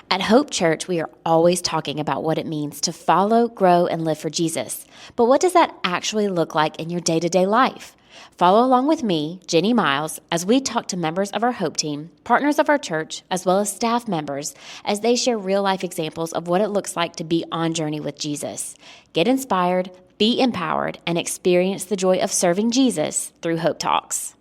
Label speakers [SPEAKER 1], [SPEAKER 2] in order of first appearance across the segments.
[SPEAKER 1] At Hope Church, we are always talking about what it means to follow, grow, and live for Jesus. But what does that actually look like in your day-to-day life? Follow along with me, Jenny Miles, as we talk to members of our Hope team, partners of our church, as well as staff members, as they share real-life examples of what it looks like to be on journey with Jesus. Get inspired, be empowered, and experience the joy of serving Jesus through Hope Talks.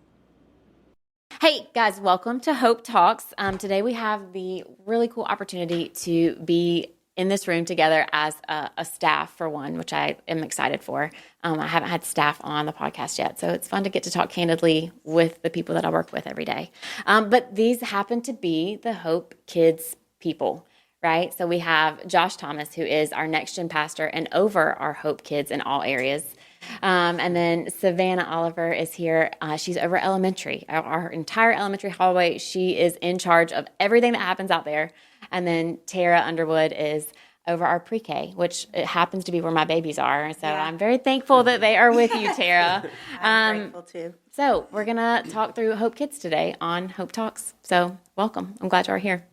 [SPEAKER 1] Hey guys, welcome to Hope Talks. Today we have the really cool opportunity to be in this room together as a staff for one, which I am excited for. I haven't had staff on the podcast yet, so it's fun to get to talk candidly with the people that I work with every day. But these happen to be the Hope Kids people, right? So we have Josh Thomas, who is our next gen pastor and over our Hope Kids in all areas. And then Savannah Oliver is here. She's over elementary, our entire elementary hallway. She is in charge of everything that happens out there. And then Tara Underwood is over our pre-K, which it happens to be where my babies are. So yeah. I'm very thankful that they are with you, Tara.
[SPEAKER 2] I'm grateful too.
[SPEAKER 1] So we're going to talk through Hope Kids today on Hope Talks. So welcome. I'm glad you're here.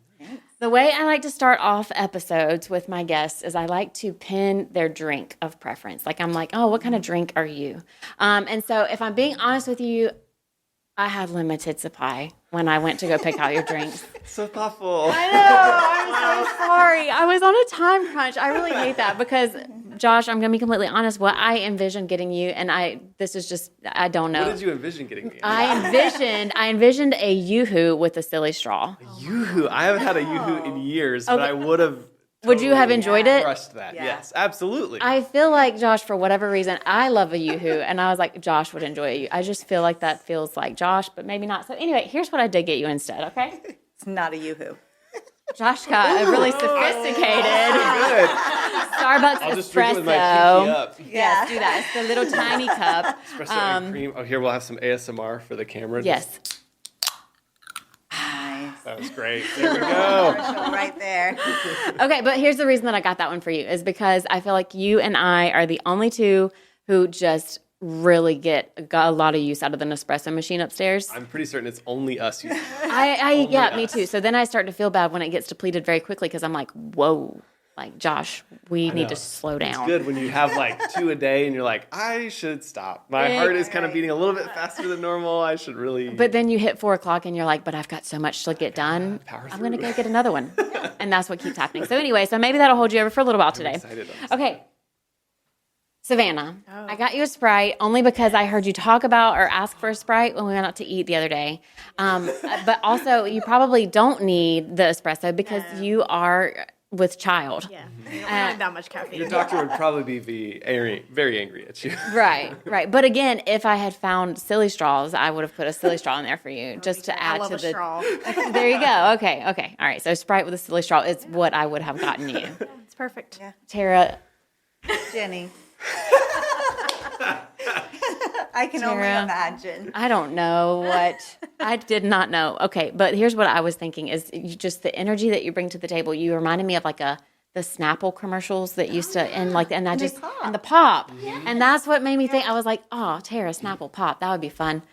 [SPEAKER 1] The way I like to start off episodes with my guests is I like to pin their drink of preference. Like I'm like, oh, what kind of drink are you? And so if I'm being honest with you, I had limited supply when I went to go pick out your drinks.
[SPEAKER 3] So thoughtful.
[SPEAKER 1] I know. I'm so sorry. I was on a time crunch. I really hate that because, Josh, I'm going to be completely honest. What I envisioned getting you, and I don't know.
[SPEAKER 3] What did you envision getting me?
[SPEAKER 1] I envisioned a Yoo-hoo with a silly straw.
[SPEAKER 3] A Yoo-hoo. I haven't had a Yoo-hoo in years, but I would have.
[SPEAKER 1] Would you have enjoyed it?
[SPEAKER 3] Crushed that. Yeah. Yes, absolutely.
[SPEAKER 1] I feel like, Josh, for whatever reason, I love a Yoo-hoo, and I was like, Josh would enjoy a Yoo-hoo. I just feel like that feels like Josh, but maybe not. So anyway, here's what I did get you instead, okay?
[SPEAKER 2] It's not a Yoo-hoo.
[SPEAKER 1] Josh got a really sophisticated Starbucks
[SPEAKER 3] I'll just
[SPEAKER 1] espresso.
[SPEAKER 3] drink it with my pinky up.
[SPEAKER 1] Yes, do that. It's the little tiny cup.
[SPEAKER 3] Espresso and cream. Oh, here we'll have some ASMR for the camera.
[SPEAKER 1] Yes.
[SPEAKER 3] That was great. There we go.
[SPEAKER 2] Right there.
[SPEAKER 1] Okay, but here's the reason that I got that one for you is because I feel like you and I are the only two who just really got a lot of use out of the Nespresso machine upstairs.
[SPEAKER 3] I'm pretty certain it's only us using it.
[SPEAKER 1] Me too. So then I start to feel bad when it gets depleted very quickly because I'm like, whoa. Like, Josh, we need to slow down.
[SPEAKER 3] It's good when you have like 2 a day and you're like, I should stop. My heart is kind of beating a little bit faster than normal. I should really.
[SPEAKER 1] But then you hit 4 o'clock and you're like, but I've got so much to get done. I'm going to go get another one. And that's what keeps happening. So anyway, maybe that'll hold you over for a little while today.
[SPEAKER 3] I'm excited.
[SPEAKER 1] Okay. Savannah, I got you a Sprite only because I heard you talk about or ask for a Sprite when we went out to eat the other day. But also, you probably don't need the espresso because you are with child.
[SPEAKER 4] Yeah, you don't need that much caffeine.
[SPEAKER 3] Your doctor would probably be very angry at you.
[SPEAKER 1] Right. But again, if I had found silly straws, I would have put a silly straw in there for you just to add to the
[SPEAKER 4] straw.
[SPEAKER 1] There you go. Okay. All right. So Sprite with a silly straw is what I would have gotten you.
[SPEAKER 4] It's perfect.
[SPEAKER 2] Yeah.
[SPEAKER 1] Tara.
[SPEAKER 2] Jenny. I can only imagine.
[SPEAKER 1] I don't know what. I did not know. Okay, but here's what I was thinking is just the energy that you bring to the table. You reminded me of like the Snapple commercials that used to and the pop. Yes. And that's what made me think. I was like, oh, Tara, Snapple pop. That would be fun.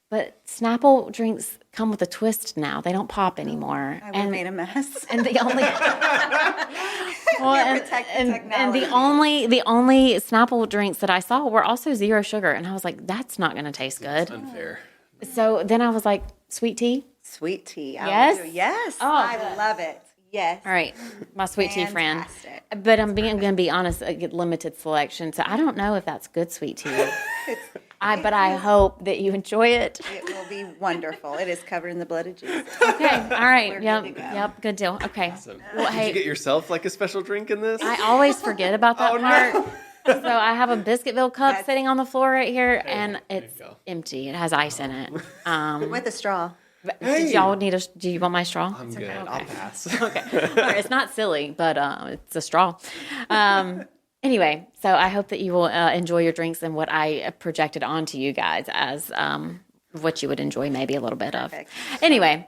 [SPEAKER 1] But Snapple drinks come with a twist now. They don't pop anymore.
[SPEAKER 2] I would have made a mess.
[SPEAKER 1] And the only the only Snapple drinks that I saw were also 0 sugar, and I was like, that's not going to taste good.
[SPEAKER 3] That's unfair.
[SPEAKER 1] So then I was like, sweet tea.
[SPEAKER 2] Sweet tea.
[SPEAKER 1] Yes.
[SPEAKER 2] Yes.
[SPEAKER 1] Oh,
[SPEAKER 2] I love it. Yes.
[SPEAKER 1] All right, my sweet tea friend. But I'm going to be honest, I get limited selection, so I don't know if that's good sweet tea. But I hope that you enjoy it.
[SPEAKER 2] It will be wonderful. It is covered in the blood of Jesus.
[SPEAKER 1] Okay, all right.
[SPEAKER 2] Yep.
[SPEAKER 1] Yep, good deal. Okay.
[SPEAKER 3] Awesome.
[SPEAKER 1] Well,
[SPEAKER 3] Did you get yourself like a special drink in this?
[SPEAKER 1] I always forget about that part.
[SPEAKER 3] No.
[SPEAKER 1] So I have a Biscuitville cup sitting on the floor right here, and it's empty. It has ice in it.
[SPEAKER 2] With a straw.
[SPEAKER 1] Do you want my straw?
[SPEAKER 3] I'm good.
[SPEAKER 1] Okay.
[SPEAKER 3] I'll pass.
[SPEAKER 1] Okay. All right, it's not silly, but it's a straw. Anyway, so I hope that you will enjoy your drinks and what I projected onto you guys as what you would enjoy maybe a little bit of. Anyway,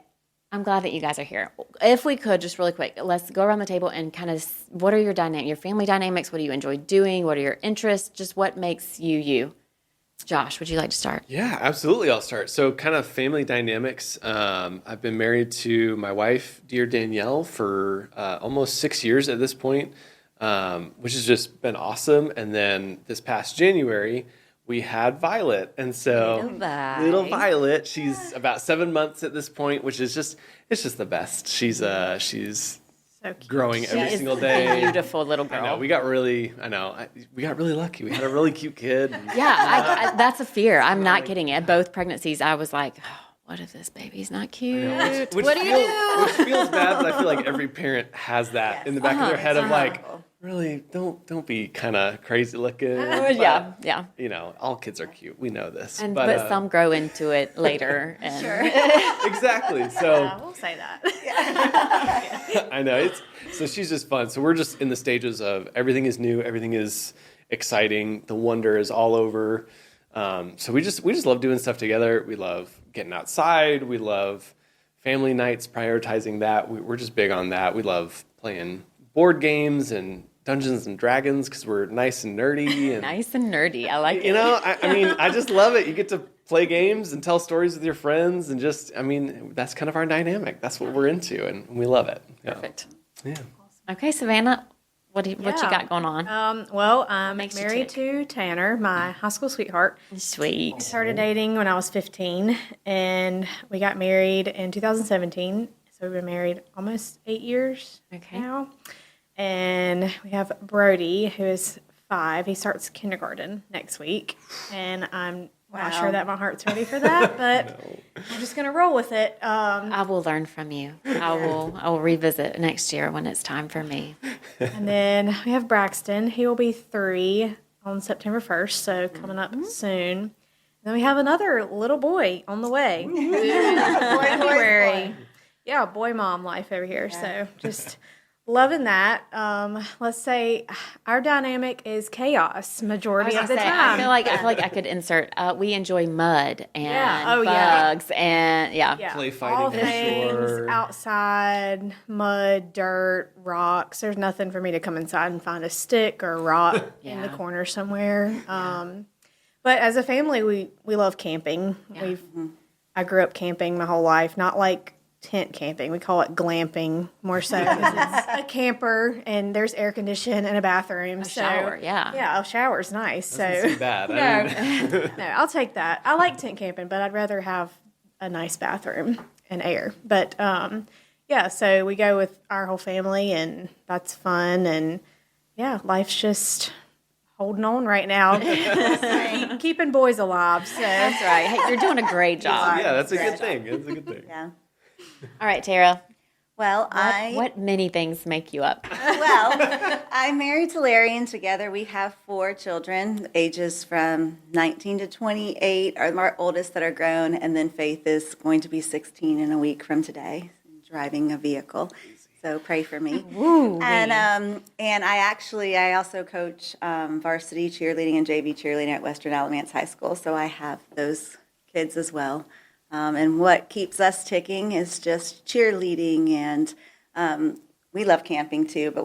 [SPEAKER 1] I'm glad that you guys are here. If we could, just really quick, let's go around the table and kind of, what are your family dynamics? What do you enjoy doing? What are your interests? Just what makes you you? Josh, would you like to start?
[SPEAKER 3] Yeah, absolutely. I'll start. So, kind of family dynamics. I've been married to my wife, dear Danielle, for almost 6 years at this point, which has just been awesome. And then this past January, we had Violet. And so, little Violet, she's about 7 months at this point, which is it's just the best. She's
[SPEAKER 4] so cute.
[SPEAKER 3] growing every
[SPEAKER 1] She
[SPEAKER 3] single
[SPEAKER 1] is
[SPEAKER 3] day.
[SPEAKER 1] a beautiful little girl.
[SPEAKER 3] I know. We got really lucky. We had a really cute kid.
[SPEAKER 1] Yeah, that's a fear. I'm not kidding. At both pregnancies, I was like, oh, what if this baby's not cute? What do you do?
[SPEAKER 3] Which feels bad, but I feel like every parent has that in the back of their head of like, really, don't be kind of crazy looking. But,
[SPEAKER 1] Yeah.
[SPEAKER 3] You know, all kids are cute. We know this.
[SPEAKER 1] But some grow into it later. And
[SPEAKER 3] Exactly. So
[SPEAKER 4] We'll say that.
[SPEAKER 3] I know so she's just fun. So we're just in the stages of everything is new, everything is exciting, the wonder is all over. So we just love doing stuff together. We love getting outside. We love family nights, prioritizing that. We're just big on that. We love playing board games and Dungeons and Dragons because we're nice and nerdy. And,
[SPEAKER 1] nice and nerdy. I like it.
[SPEAKER 3] you know, I mean, I just love it. You get to play games and tell stories with your friends and that's kind of our dynamic. That's what we're into and we love it. Yeah.
[SPEAKER 1] Perfect.
[SPEAKER 3] Yeah.
[SPEAKER 1] Okay, Savannah, what you got going on?
[SPEAKER 4] Well, I'm
[SPEAKER 1] Makes you
[SPEAKER 4] married to Tanner, my high school sweetheart.
[SPEAKER 1] Sweet.
[SPEAKER 4] Started dating when I was 15, and we got married in 2017. So we've been married almost 8 years now. And we have Brody, who is 5. He starts kindergarten next week, and I'm not sure that my heart's ready for that, but I'm just gonna roll with it.
[SPEAKER 1] I will learn from you. I will revisit next year when it's time for me.
[SPEAKER 4] And then we have Braxton. He will be 3 on September 1st, so coming up soon. And then we have another little boy on the way. February. Yeah, boy mom life over here. So just loving that. Let's say our dynamic is chaos majority of the time.
[SPEAKER 1] I feel like I could insert. We enjoy mud and
[SPEAKER 4] Yeah.
[SPEAKER 1] bugs and
[SPEAKER 3] Play fighting
[SPEAKER 4] all
[SPEAKER 3] on
[SPEAKER 4] things
[SPEAKER 3] shore.
[SPEAKER 4] outside, mud, dirt, rocks. There's nothing for me to come inside and find a stick or a rock in the corner somewhere. But as a family, we love camping.
[SPEAKER 1] Yeah.
[SPEAKER 4] I grew up camping my whole life, not like tent camping. We call it glamping more so because it's a camper and there's air conditioning and a bathroom.
[SPEAKER 1] shower, yeah.
[SPEAKER 4] Yeah, a shower's nice.
[SPEAKER 3] Doesn't seem bad. I mean,
[SPEAKER 4] No, I'll take that. I like tent camping, but I'd rather have a nice bathroom and air. But so we go with our whole family, and that's fun. And yeah, life's just holding on right now, keeping boys alive. So
[SPEAKER 1] That's right. Hey, you're doing a great job.
[SPEAKER 3] yeah, that's a good thing. It's a good thing.
[SPEAKER 2] Yeah.
[SPEAKER 1] All right, Tara.
[SPEAKER 2] Well,
[SPEAKER 1] What many things make you up?
[SPEAKER 2] I'm married to Larry, and together we have 4 children, ages from 19 to 28 are our oldest that are grown, and then Faith is going to be 16 in a week from today, driving a vehicle. So pray for me. And I also coach varsity cheerleading and JV cheerleading at Western Alamance High School, so I have those kids as well. And what keeps us ticking is just cheerleading, and we love camping too, but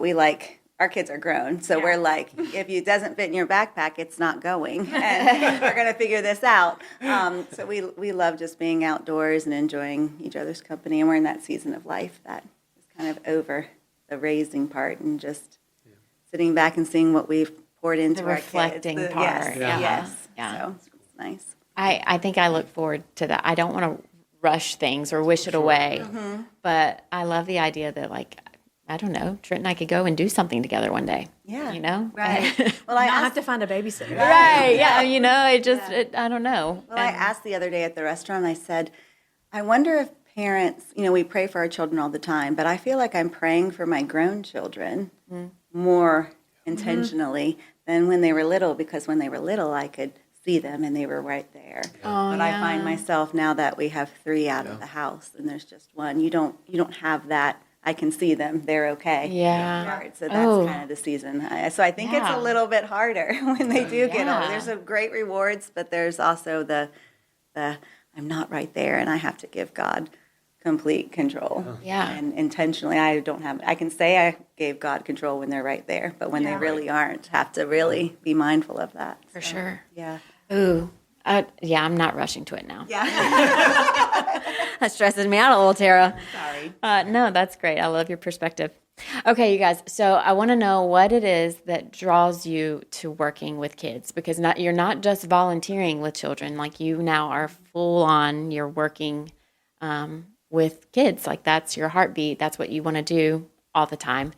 [SPEAKER 2] our kids are grown, so we're like, if it doesn't fit in your backpack, it's not going, and we're going to figure this out. So we love just being outdoors and enjoying each other's company, and we're in that season of life that is kind of over the raising part and just sitting back and seeing what we've poured into
[SPEAKER 1] The
[SPEAKER 2] our
[SPEAKER 1] reflecting
[SPEAKER 2] kids.
[SPEAKER 1] part.
[SPEAKER 2] Yes.
[SPEAKER 1] Yeah.
[SPEAKER 2] So it's nice.
[SPEAKER 1] I think I look forward to that. I don't want to rush things or wish it away, but I love the idea that, like, I don't know, Trent and I could go and do something together one day.
[SPEAKER 2] Yeah.
[SPEAKER 1] You know?
[SPEAKER 2] Right. Well,
[SPEAKER 4] I have to find a babysitter.
[SPEAKER 1] Right. Yeah. You know, I don't know.
[SPEAKER 2] Well, I asked the other day at the restaurant, I said, I wonder if parents, we pray for our children all the time, but I feel like I'm praying for my grown children more intentionally than when they were little, because when they were little, I could see them and they were right there. But I find myself now that we have 3 out of the house and there's just one, you don't have that. I can see them. They're okay.
[SPEAKER 1] Yeah.
[SPEAKER 2] Part. So that's kind of the season. So I think it's
[SPEAKER 1] Yeah.
[SPEAKER 2] a little bit harder when they do get
[SPEAKER 1] Yeah.
[SPEAKER 2] older. There's some great rewards, but there's also the I'm not right there, and I have to give God complete control.
[SPEAKER 1] Yeah.
[SPEAKER 2] And intentionally, I can say I gave God control when they're right there, but when they really aren't, have to really be mindful of that.
[SPEAKER 1] For sure.
[SPEAKER 2] Yeah.
[SPEAKER 1] Ooh, Yeah, I'm not rushing to it now.
[SPEAKER 2] Yeah.
[SPEAKER 1] That stresses me out a little, Tara.
[SPEAKER 2] Sorry.
[SPEAKER 1] No, that's great. I love your perspective. Okay, you guys. So I want to know what it is that draws you to working with kids, because you're not just volunteering with children. Like, you now are full on. You're working with kids. Like, that's your heartbeat. That's what you want to do all the time.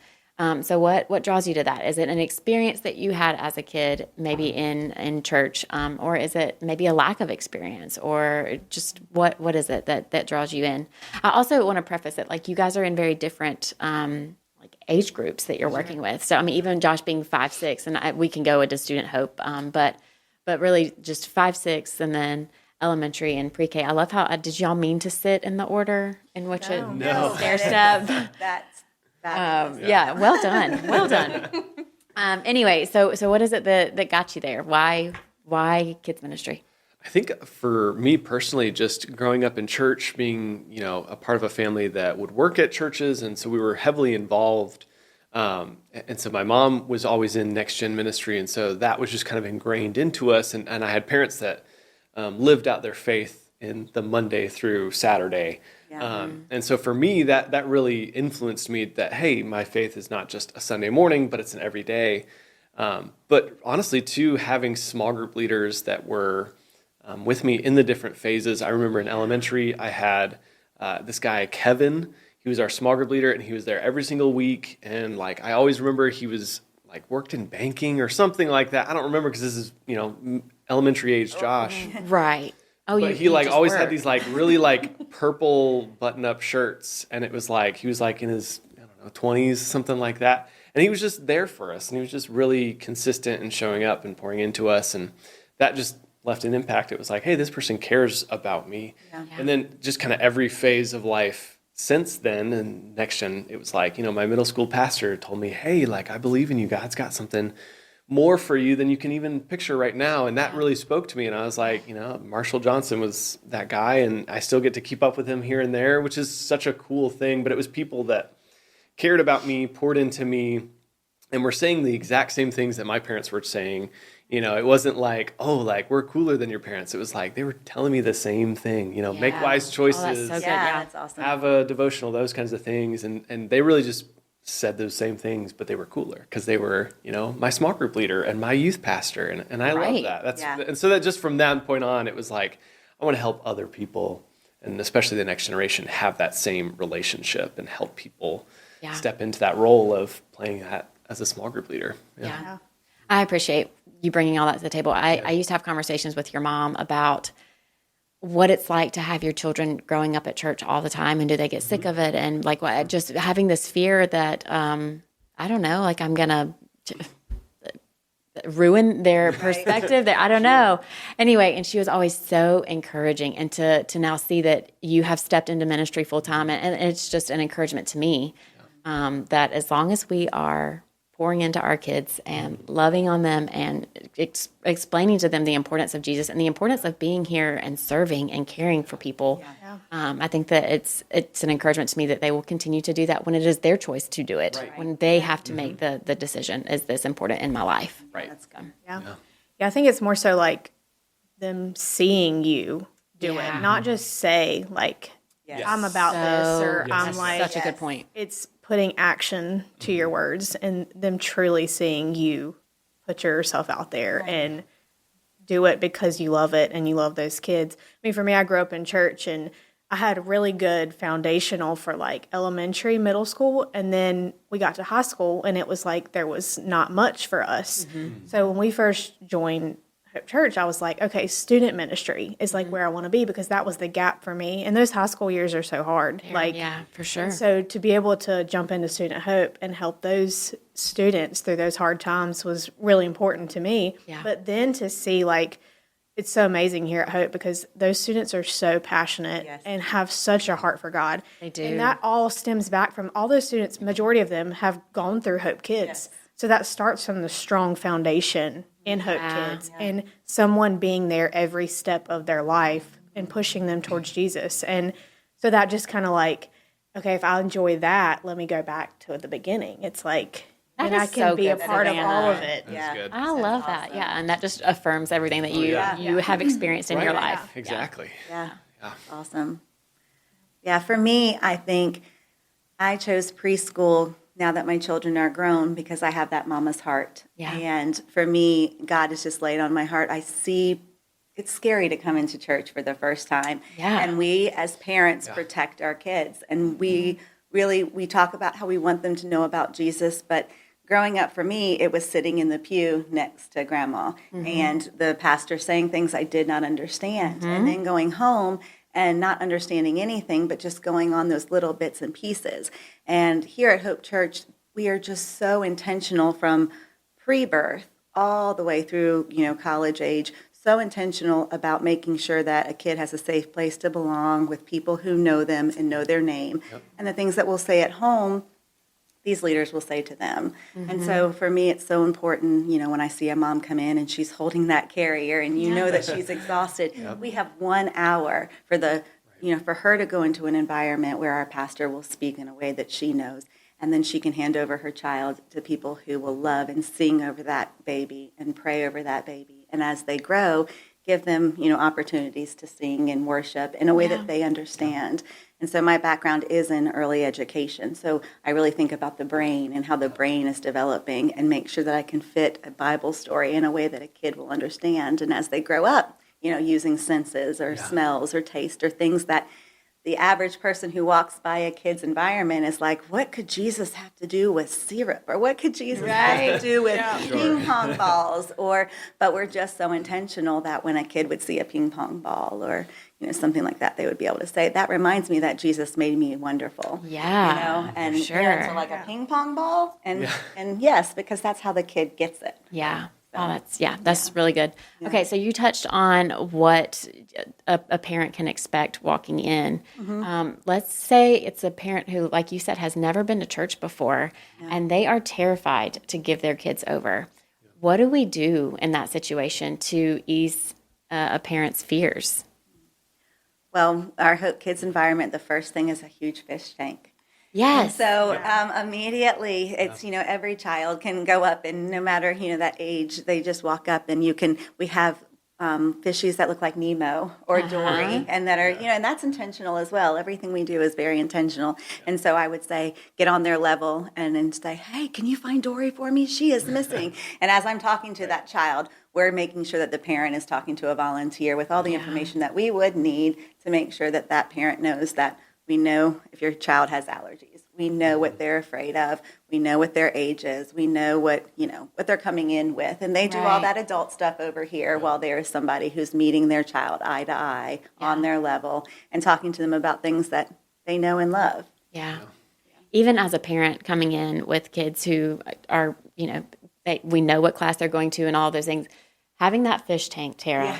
[SPEAKER 1] So what draws you to that? Is it an experience that you had as a kid, maybe in church, or is it maybe a lack of experience, or just what is it that draws you in? I also want to preface it, like, you guys are in very different like age groups that you're working with. So I mean, even Josh being 5, 6, and we can go into Student Hope, but really just 5, 6, and then elementary and pre-K. I love how did y'all mean to sit in the order in which it stair step?
[SPEAKER 2] That's
[SPEAKER 1] Yeah, well done. Well done. Anyway, so what is it that got you there? Why kids ministry?
[SPEAKER 3] I think for me personally, just growing up in church, being, a part of a family that would work at churches, and so we were heavily involved. And so my mom was always in Next Gen ministry, and so that was just kind of ingrained into us. And I had parents that lived out their faith in the Monday through Saturday. And so for me, that really influenced me that, hey, my faith is not just a Sunday morning, but it's an everyday. But honestly, too, having small group leaders that were with me in the different phases. I remember in elementary, I had this guy, Kevin. He was our small group leader, and he was there every single week. And I always remember he was worked in banking or something like that. I don't remember because this is, elementary age Josh.
[SPEAKER 1] Right. Oh,
[SPEAKER 3] but he always had these really purple button-up shirts, and it was he was in his 20s, something like that. And he was just there for us, and he was just really consistent in showing up and pouring into us, and that just left an impact. It was hey, this person cares about me. Yeah. And then just kind of every phase of life since then, and Next Gen, it was my middle school pastor told me, hey, I believe in you. God's got something more for you than you can even picture right now. And that really spoke to me. And I was Marshall Johnson was that guy, and I still get to keep up with him here and there, which is such a cool thing. But it was people that cared about me, poured into me, and were saying the exact same things that my parents were saying. It wasn't we're cooler than your parents. It was they were telling me the same thing, make wise choices.
[SPEAKER 1] Oh, that's so good.
[SPEAKER 2] That's awesome.
[SPEAKER 3] Have a devotional, those kinds of things. And they really just said those same things, but they were cooler because they were, my small group leader and my youth pastor. And I love that. And so that just from that point on, it was I want to help other people, and especially the next generation, have that same relationship and help people step into that role of playing that as a small group leader.
[SPEAKER 1] Yeah. I appreciate you bringing all that to the table. I used to have conversations with your mom about what it's like to have your children growing up at church all the time, and do they get sick of it? And just having this fear that, I don't know, I'm going to ruin their perspective. That I don't know. Anyway, and she was always so encouraging, and to now see that you have stepped into ministry full time, and it's just an encouragement to me that as long as we are pouring into our kids and loving on them and explaining to them the importance of Jesus and the importance of being here and serving and caring for people. I think that it's an encouragement to me that they will continue to do that when it is their choice to do it, when they have to make the decision, is this important in my life?
[SPEAKER 3] Right.
[SPEAKER 1] That's good.
[SPEAKER 4] Yeah, I think it's more so them seeing you do it, not just say I'm about this, or I'm
[SPEAKER 1] such a good point.
[SPEAKER 4] It's putting action to your words, and them truly seeing you put yourself out there and do it because you love it and you love those kids. I mean, for me, I grew up in church, and I had a really good foundational for elementary, middle school, and then we got to high school, and it was there was not much for us. So when we first joined Hope Church, I was okay, student ministry is where I want to be, because that was the gap for me. And those high school years are so hard.
[SPEAKER 1] Yeah, for sure.
[SPEAKER 4] So to be able to jump into Student Hope and help those students through those hard times was really important to me.
[SPEAKER 1] Yeah.
[SPEAKER 4] But then to see it's so amazing here at Hope, because those students are so passionate and have such a heart for God.
[SPEAKER 1] They do.
[SPEAKER 4] And that all stems back from all those students. Majority of them have gone through Hope Kids. So that starts from the strong foundation in Hope Kids, and someone being there every step of their life and pushing them towards Jesus. And so that just kind of okay, if I enjoy that, let me go back to the beginning. It's
[SPEAKER 1] That
[SPEAKER 4] and I
[SPEAKER 1] is
[SPEAKER 4] can
[SPEAKER 1] so
[SPEAKER 4] be a
[SPEAKER 1] good,
[SPEAKER 4] part of all of
[SPEAKER 1] Savannah.
[SPEAKER 4] it.
[SPEAKER 3] That's
[SPEAKER 2] Yeah.
[SPEAKER 3] good.
[SPEAKER 1] I love that.
[SPEAKER 2] awesome.
[SPEAKER 1] Yeah, and that just affirms everything that you
[SPEAKER 3] yeah.
[SPEAKER 1] you have experienced in your
[SPEAKER 3] Right.
[SPEAKER 1] life.
[SPEAKER 3] Exactly.
[SPEAKER 2] Yeah.
[SPEAKER 3] Yeah.
[SPEAKER 2] Awesome. Yeah, for me, I think I chose preschool now that my children are grown because I have that mama's heart.
[SPEAKER 1] Yeah.
[SPEAKER 2] And for me, God has just laid on my heart. I see it's scary to come into church for the first time.
[SPEAKER 1] Yeah.
[SPEAKER 2] And we as parents
[SPEAKER 3] Yeah.
[SPEAKER 2] protect our kids. And we really, we talk about how we want them to know about Jesus, but growing up for me, it was sitting in the pew next to grandma and the pastor saying things I did not understand. And then going home and not understanding anything, but just going on those little bits and pieces. And here at Hope Church, we are just so intentional from pre-birth all the way through, college age, so intentional about making sure that a kid has a safe place to belong with people who know them and know their name. And the things that we'll say at home, these leaders will say to them. And so for me, it's so important, when I see a mom come in and she's holding that carrier and you know that she's exhausted. We have 1 hour for for her to go into an environment where our pastor will speak in a way that she knows. And then she can hand over her child to people who will love and sing over that baby and pray over that baby. And as they grow, give them, opportunities to sing and worship in a way that they understand. And so my background is in early education. So I really think about the brain and how the brain is developing and make sure that I can fit a Bible story in a way that a kid will understand. And as they grow up, using senses or smells or taste or things that the average person who walks by a kid's environment is like, what could Jesus have to do with syrup? Or what could Jesus have to do with ping pong balls? But we're just so intentional that when a kid would see a ping pong ball or, something like that, they would be able to say, that reminds me that Jesus made me wonderful.
[SPEAKER 1] Yeah,
[SPEAKER 2] And
[SPEAKER 1] sure.
[SPEAKER 2] so like a ping pong ball. And yes, because that's how the kid gets it.
[SPEAKER 1] Yeah. Oh, that's really good. Okay, so you touched on what a parent can expect walking in. Let's say it's a parent who, like you said, has never been to church before, and they are terrified to give their kids over. What do we do in that situation to ease a parent's fears?
[SPEAKER 2] Well, our Hope Kids environment, the first thing is a huge fish tank.
[SPEAKER 1] Yes.
[SPEAKER 2] So immediately, it's every child can go up, and no matter that age, they just walk up, and we have fishies that look like Nemo or Dory, and that are and that's intentional as well. Everything we do is very intentional, and so I would say get on their level and then say, hey, can you find Dory for me? She is missing. And as I'm talking to that child, we're making sure that the parent is talking to a volunteer with all the information that we would need to make sure that that parent knows that. We know if your child has allergies. We know what they're afraid of. We know what their age is. We know what they're coming in with. And they do all that adult stuff over here while there is somebody who's meeting their child eye to eye on their level and talking to them about things that they know and love.
[SPEAKER 1] Yeah. Even as a parent coming in with kids who are, we know what class they're going to and all those things, having that fish tank, Tara,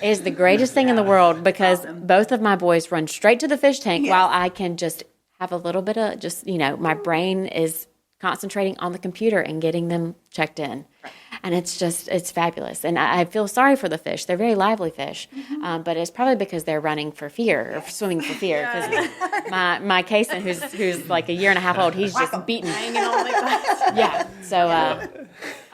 [SPEAKER 1] is the greatest thing in the world because both of my boys run straight to the fish tank while I can just have a little bit of my brain is concentrating on the computer and getting them checked in. And it's fabulous. And I feel sorry for the fish. They're very lively fish, but it's probably because they're running for fear or swimming for fear. Because my Kason, who's like a year and a half old, he's just beaten. Yeah. So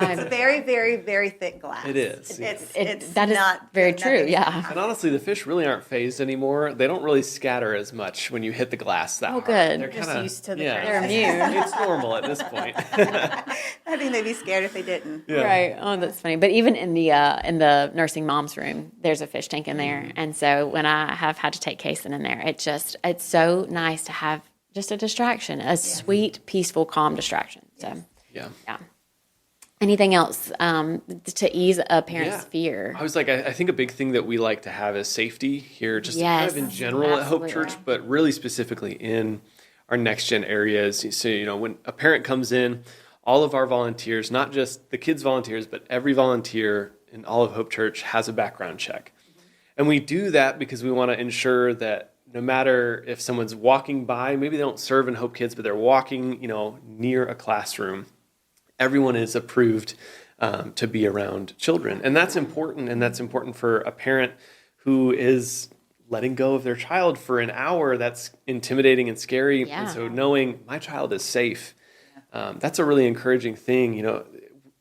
[SPEAKER 2] it's very, very, very thick glass.
[SPEAKER 3] It is.
[SPEAKER 2] It's
[SPEAKER 1] that is
[SPEAKER 2] not
[SPEAKER 1] very true. Yeah.
[SPEAKER 3] And honestly, the fish really aren't phased anymore. They don't really scatter as much when you hit the glass that hard.
[SPEAKER 1] Good.
[SPEAKER 3] They're
[SPEAKER 4] Just
[SPEAKER 3] kinda,
[SPEAKER 4] used to the
[SPEAKER 1] They're immune.
[SPEAKER 3] It's normal at this point.
[SPEAKER 2] I think they'd be scared if they didn't.
[SPEAKER 1] Right. Oh, that's funny. But even in the nursing mom's room, there's a fish tank in there. And so when I have had to take Kason in there, it's so nice to have just a distraction, a sweet, peaceful, calm distraction. So
[SPEAKER 3] Yeah.
[SPEAKER 1] Anything else to ease a parent's fear?
[SPEAKER 3] I was like, I think a big thing that we like to have is safety here, just kind of in general at Hope Church, but really specifically in our next gen areas. So, when a parent comes in, all of our volunteers, not just the kids volunteers, but every volunteer in all of Hope Church has a background check. And we do that because we want to ensure that no matter if someone's walking by, maybe they don't serve in Hope Kids, but they're walking, near a classroom, everyone is approved to be around children. And that's important. And that's important for a parent who is letting go of their child for an hour. That's intimidating and scary.
[SPEAKER 1] Yeah.
[SPEAKER 3] And so knowing my child is safe that's a really encouraging thing.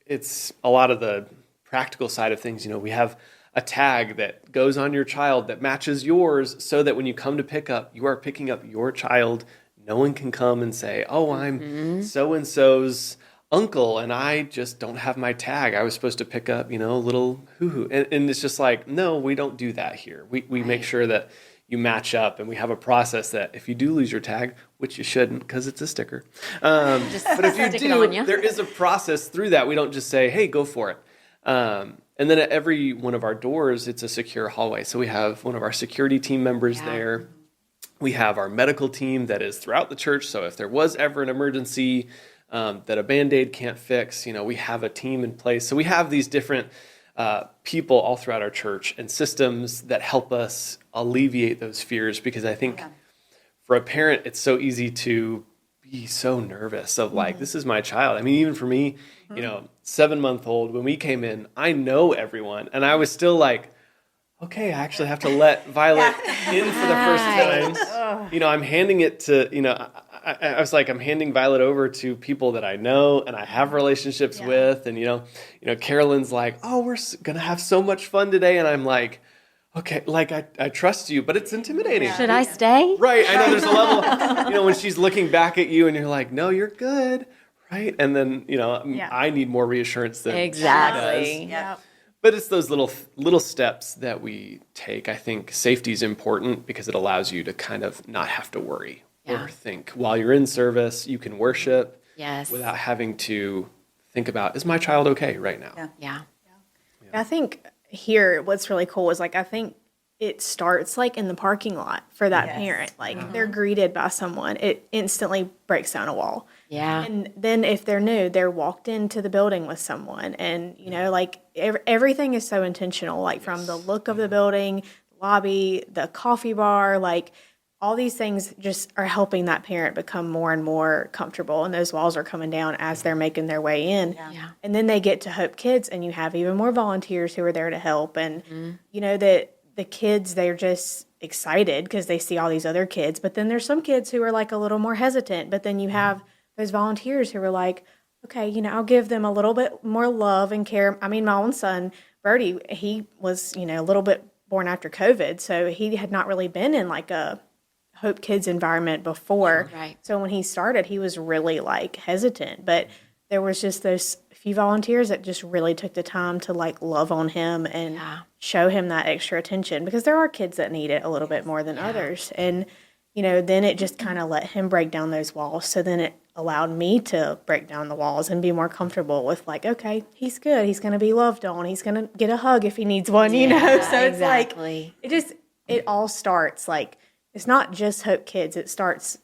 [SPEAKER 3] It's a lot of the practical side of things. We have a tag that goes on your child that matches yours so that when you come to pick up, you are picking up your child. No one can come and say, oh, I'm so-and-so's uncle and I just don't have my tag. I was supposed to pick up, little hoo-hoo. And it's just like, no, we don't do that here. We make sure that you match up, and we have a process that if you do lose your tag, which you shouldn't because it's a sticker, but if you do, there is a process through that. We don't just say, hey, go for it. And then at every one of our doors, it's a secure hallway. So we have one of our security team members there. We have our medical team that is throughout the church. So if there was ever an emergency that a Band-Aid can't fix, we have a team in place. So we have these different people all throughout our church and systems that help us alleviate those fears, because I think for a parent, it's so easy to be so nervous of like, this is my child. I mean, even for me, 7-month-old, when we came in, I know everyone. And I was still like, okay, I actually have to let Violet in for the first time. I'm handing it to, I was like, I'm handing Violet over to people that I know and I have relationships with. And, Carolyn's like, oh, we're going to have so much fun today. And I'm like, okay, like I trust you, but it's intimidating.
[SPEAKER 1] Should I stay?
[SPEAKER 3] Right. I know there's a level, when she's looking back at you and you're like, no, you're good. Right. And then, I need more reassurance than
[SPEAKER 1] exactly.
[SPEAKER 3] she does.
[SPEAKER 2] Yeah.
[SPEAKER 3] But it's those little steps that we take. I think safety is important because it allows you to kind of not have to worry or think. While you're in service, you can worship without having to think about, is my child okay right now?
[SPEAKER 1] Yeah.
[SPEAKER 4] I think here what's really cool is I think it starts in the parking lot for that parent. They're greeted by someone, it instantly breaks down a wall.
[SPEAKER 1] Yeah.
[SPEAKER 4] And then if they're new, they're walked into the building with someone. And, everything is so intentional, from the look of the building, lobby, the coffee bar, all these things just are helping that parent become more and more comfortable. And those walls are coming down as they're making their way in.
[SPEAKER 1] Yeah.
[SPEAKER 4] And then they get to Hope Kids, and you have even more volunteers who are there to help. And, that the kids, they're just excited because they see all these other kids. But then there's some kids who are a little more hesitant. But then you have those volunteers who are like, okay, I'll give them a little bit more love and care. I mean, my own son, Birdie, he was, a little bit born after COVID. So he had not really been in a Hope Kids environment before.
[SPEAKER 1] Right.
[SPEAKER 4] So when he started, he was really hesitant. But there was just those few volunteers that just really took the time to love on him and show him that extra attention, because there are kids that need it a little bit more than others. And, then it just kind of let him break down those walls. So then it allowed me to break down the walls and be more comfortable with okay, he's good. He's going to be loved on. He's going to get a hug if he needs one, So it's it all starts it's not just Hope Kids. It starts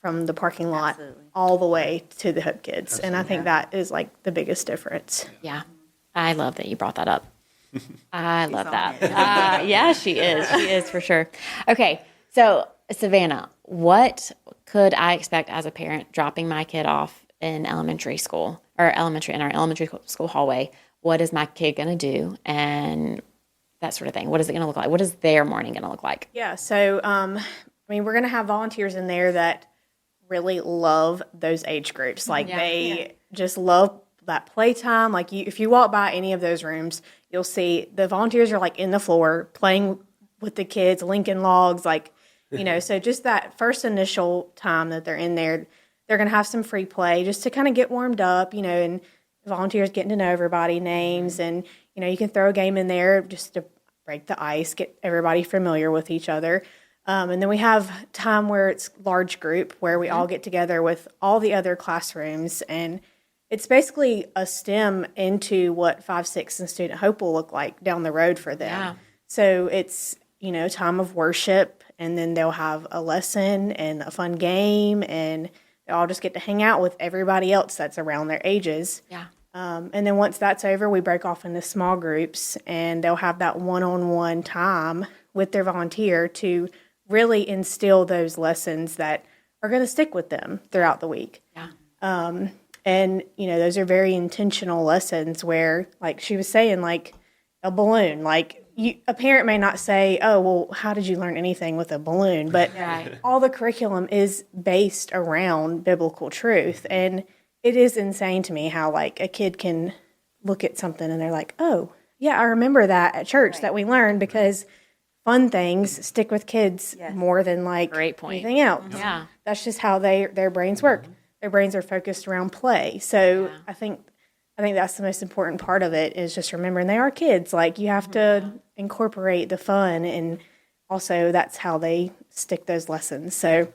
[SPEAKER 4] from the parking lot all the way to the Hope Kids. Absolutely. And I think that is the biggest difference.
[SPEAKER 1] Yeah. I love that you brought that up. I love that. Yeah, she is. She is for sure. Okay. So Savannah, what could I expect as a parent dropping my kid off in elementary school or in our elementary school hallway? What is my kid going to do? And that sort of thing. What is it going to look like? What is their morning going to look like?
[SPEAKER 4] Yeah. So, we're going to have volunteers in there that really love those age groups. They just love that playtime. If you walk by any of those rooms, you'll see the volunteers are in the floor playing with the kids, linking logs, so just that first initial time that they're in there, they're going to have some free play just to kind of get warmed up, and volunteers getting to know everybody, names, and, you can throw a game in there just to break the ice, get everybody familiar with each other. And then we have time where it's large group, where we all get together with all the other classrooms, and it's basically a stem into what 5, 6, and Student Hope will look like down the road for them.
[SPEAKER 1] Yeah.
[SPEAKER 4] So it's, time of worship, and then they'll have a lesson and a fun game, and they'll all just get to hang out with everybody else that's around their ages.
[SPEAKER 1] Yeah.
[SPEAKER 4] And then once that's over, we break off into small groups, and they'll have that one-on-one time with their volunteer to really instill those lessons that are going to stick with them throughout the week.
[SPEAKER 1] Yeah.
[SPEAKER 4] And, those are very intentional lessons where, she was saying, a balloon, a parent may not say, oh, well, how did you learn anything with a balloon? But all the curriculum is based around biblical truth. And, it is insane to me how like a kid can look at something and they're like, oh, yeah, I remember that at church that we learned, because fun things stick with kids more than like
[SPEAKER 1] Great point.
[SPEAKER 4] anything else.
[SPEAKER 1] Yeah.
[SPEAKER 4] That's just how their brains work. Their brains are focused around play. So I think that's the most important part of it, is just remembering they are kids. Like, you have to incorporate the fun, and also that's how they stick those lessons. So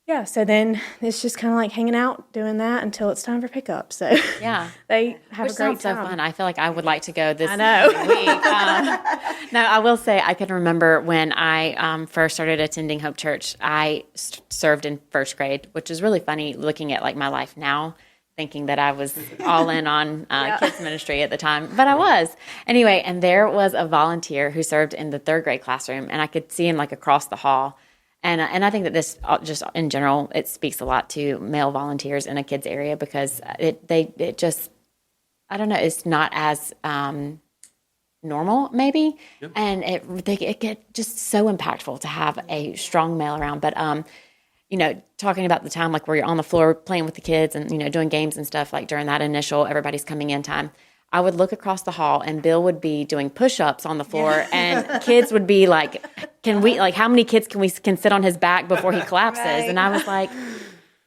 [SPEAKER 4] yeah, so then it's just kind of like hanging out, doing that until it's time for pickup. So
[SPEAKER 1] Yeah.
[SPEAKER 4] they have
[SPEAKER 1] Which
[SPEAKER 4] a great
[SPEAKER 1] sounds so
[SPEAKER 4] time.
[SPEAKER 1] fun. I feel like I would like to go this
[SPEAKER 4] I know.
[SPEAKER 1] week. No, I will say I can remember when I first started attending Hope Church, I served in first grade, which is really funny looking at like my life now, thinking that I was all in on kids ministry at the time, but I was. Anyway, and there was a volunteer who served in the third grade classroom, and I could see him like across the hall. And I think that this just in general, it speaks a lot to male volunteers in a kids area, because it just, I don't know, it's not as normal maybe. Yep. And it get just so impactful to have a strong male around. But, talking about the time, like where you're on the floor playing with the kids and, doing games and stuff, like during that initial, everybody's coming in time, I would look across the hall and Bill would be doing push-ups on the floor and kids would be like, how many kids can sit on his back before he collapses? Right. And I was like,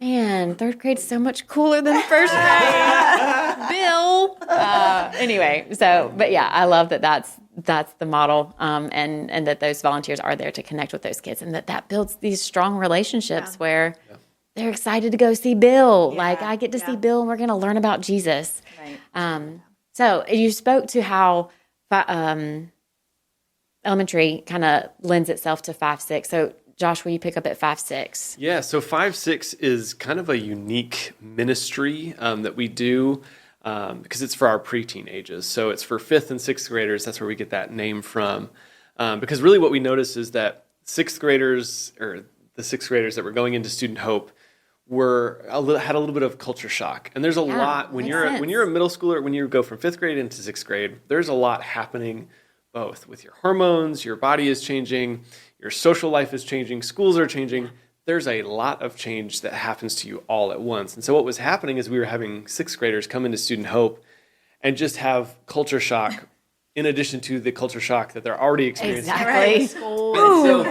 [SPEAKER 1] man, third grade's so much cooler than first grade. Bill. Anyway, but yeah, I love that's the model, and that those volunteers are there to connect with those kids, and that builds these strong relationships where they're excited to go see Bill. Yeah. Like, I get to see Bill and we're going to learn about Jesus. Right. So you spoke to how elementary kind of lends itself to 5-6. So Josh, will you pick up at 5-6?
[SPEAKER 3] Yeah, so 5-6 is kind of a unique ministry that we do because it's for our preteen ages. So it's for 5th and 6th graders. That's where we get that name from. Because really what we notice is that 6th graders, or the 6th graders that were going into Student Hope, had a little bit of culture shock. And there's a lot when you're a middle schooler, when you go from 5th grade into 6th grade, there's a lot happening both with your hormones, your body is changing, your social life is changing, schools are changing. There's a lot of change that happens to you all at once. And so what was happening is we were having 6th graders come into Student Hope and just have culture shock in addition to the culture shock that they're already experiencing.
[SPEAKER 1] Exactly.
[SPEAKER 3] So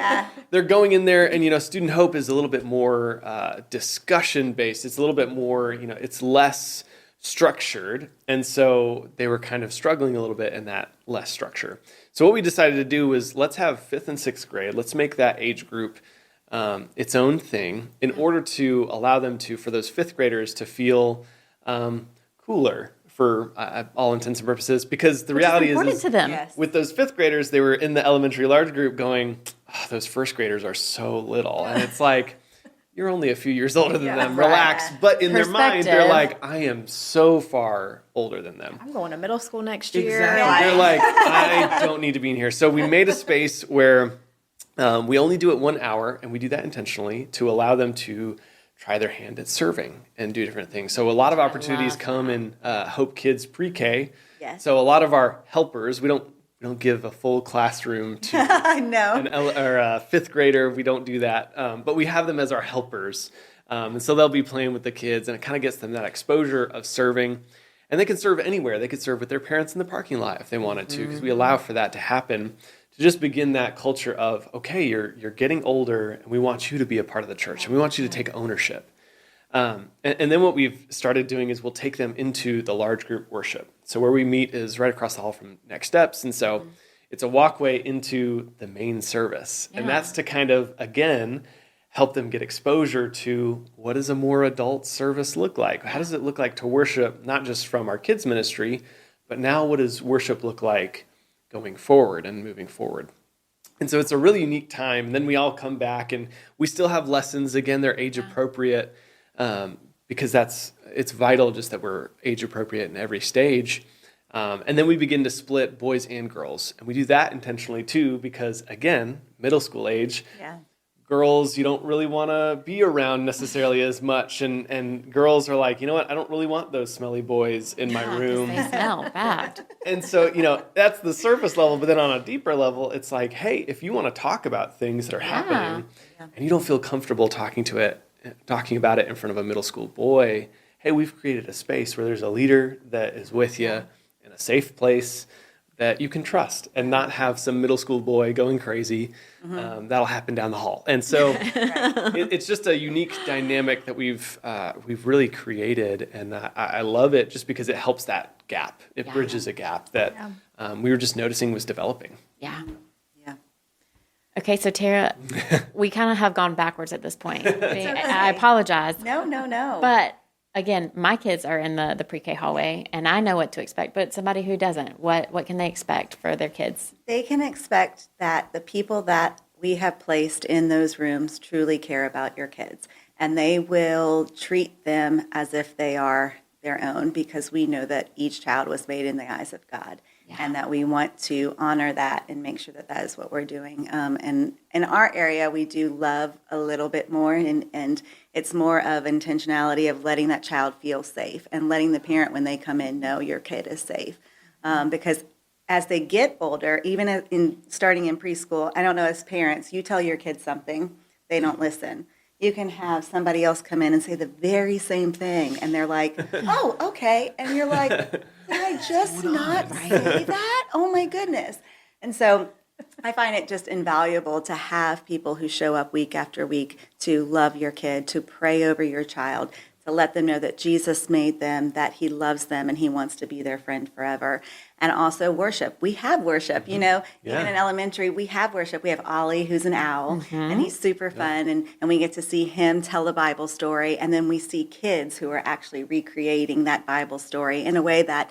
[SPEAKER 3] they're going in there, and Student Hope is a little bit more discussion based. It's a little bit more, it's less structured, and so they were kind of struggling a little bit in that less structure. So what we decided to do was, let's have 5th and 6th grade. Let's make that age group its own thing, in order to allow them for those 5th graders to feel cooler, for all intents and purposes, because the reality is
[SPEAKER 1] to them.
[SPEAKER 3] With those 5th graders, they were in the elementary large group going, those 1st graders are so little. And it's like, you're only a few years older than them, relax. But in their mind, they're like, I am so far older than them.
[SPEAKER 4] I'm going to middle school next year.
[SPEAKER 3] Exactly. They're like, I don't need to be in here. So we made a space where we only do it 1 hour, and we do that intentionally to allow them to try their hand at serving and do different things. So a lot of opportunities come in Hope Kids pre-K.
[SPEAKER 2] Yes.
[SPEAKER 3] So a lot of our helpers, we don't give a full classroom to a 5th grader. We don't do that. But we have them as our helpers. And so they'll be playing with the kids, and it kind of gets them that exposure of serving. And they can serve anywhere. They could serve with their parents in the parking lot if they wanted to, because we allow for that to happen, to just begin that culture of, okay, you're getting older, and we want you to be a part of the church, and we want you to take ownership. And then what we've started doing is we'll take them into the large group worship. So where we meet is right across the hall from Next Steps, and so it's a walkway into the main service. Yeah. And that's to kind of, again, help them get exposure to, what does a more adult service look like? How does it look like to worship, not just from our kids ministry, but now what does worship look like going forward and moving forward? And so it's a really unique time. And then we all come back, and we still have lessons. Again, they're age appropriate, because it's vital just that we're age appropriate in every stage. And then we begin to split boys and girls. And we do that intentionally too, because again, middle school age, girls you don't really want to be around necessarily as much. And girls are like, you know what, I don't really want those smelly boys in my room.
[SPEAKER 1] They smell bad.
[SPEAKER 3] And so, that's the surface level. But then on a deeper level, it's like, hey, if you want to talk about things that are happening and you don't feel comfortable talking about it in front of a middle school boy, hey, we've created a space where there's a leader that is with you in a safe place that you can trust and not have some middle school boy going crazy. That'll happen down the hall. And so it's just a unique dynamic that we've really created. And I love it just because it helps that gap. It bridges a gap that we were just noticing was developing.
[SPEAKER 1] Yeah.
[SPEAKER 2] Yeah.
[SPEAKER 1] Okay, so Tara, we kind of have gone backwards at this point. I apologize.
[SPEAKER 2] No.
[SPEAKER 1] But again, my kids are in the pre-K hallway, and I know what to expect. But somebody who doesn't, what can they expect for their kids?
[SPEAKER 2] They can expect that the people that we have placed in those rooms truly care about your kids, and they will treat them as if they are their own, because we know that each child was made in the eyes of God, and that we want to honor that and make sure that that is what we're doing. And in our area, we do love a little bit more, and it's more of intentionality of letting that child feel safe and letting the parent, when they come in, know your kid is safe. Because as they get older, even starting in preschool, I don't know, as parents, you tell your kids something, they don't listen. You can have somebody else come in and say the very same thing, and they're like, oh, okay. And you're like, did I just not say that? Oh, my goodness. And so I find it just invaluable to have people who show up week after week to love your kid, to pray over your child, to let them know that Jesus made them, that he loves them, and he wants to be their friend forever. And also worship. We have worship, even in elementary, we have worship. We have Ollie, who's an owl, and he's super fun, and we get to see him tell a Bible story, and then we see kids who are actually recreating that Bible story in a way that,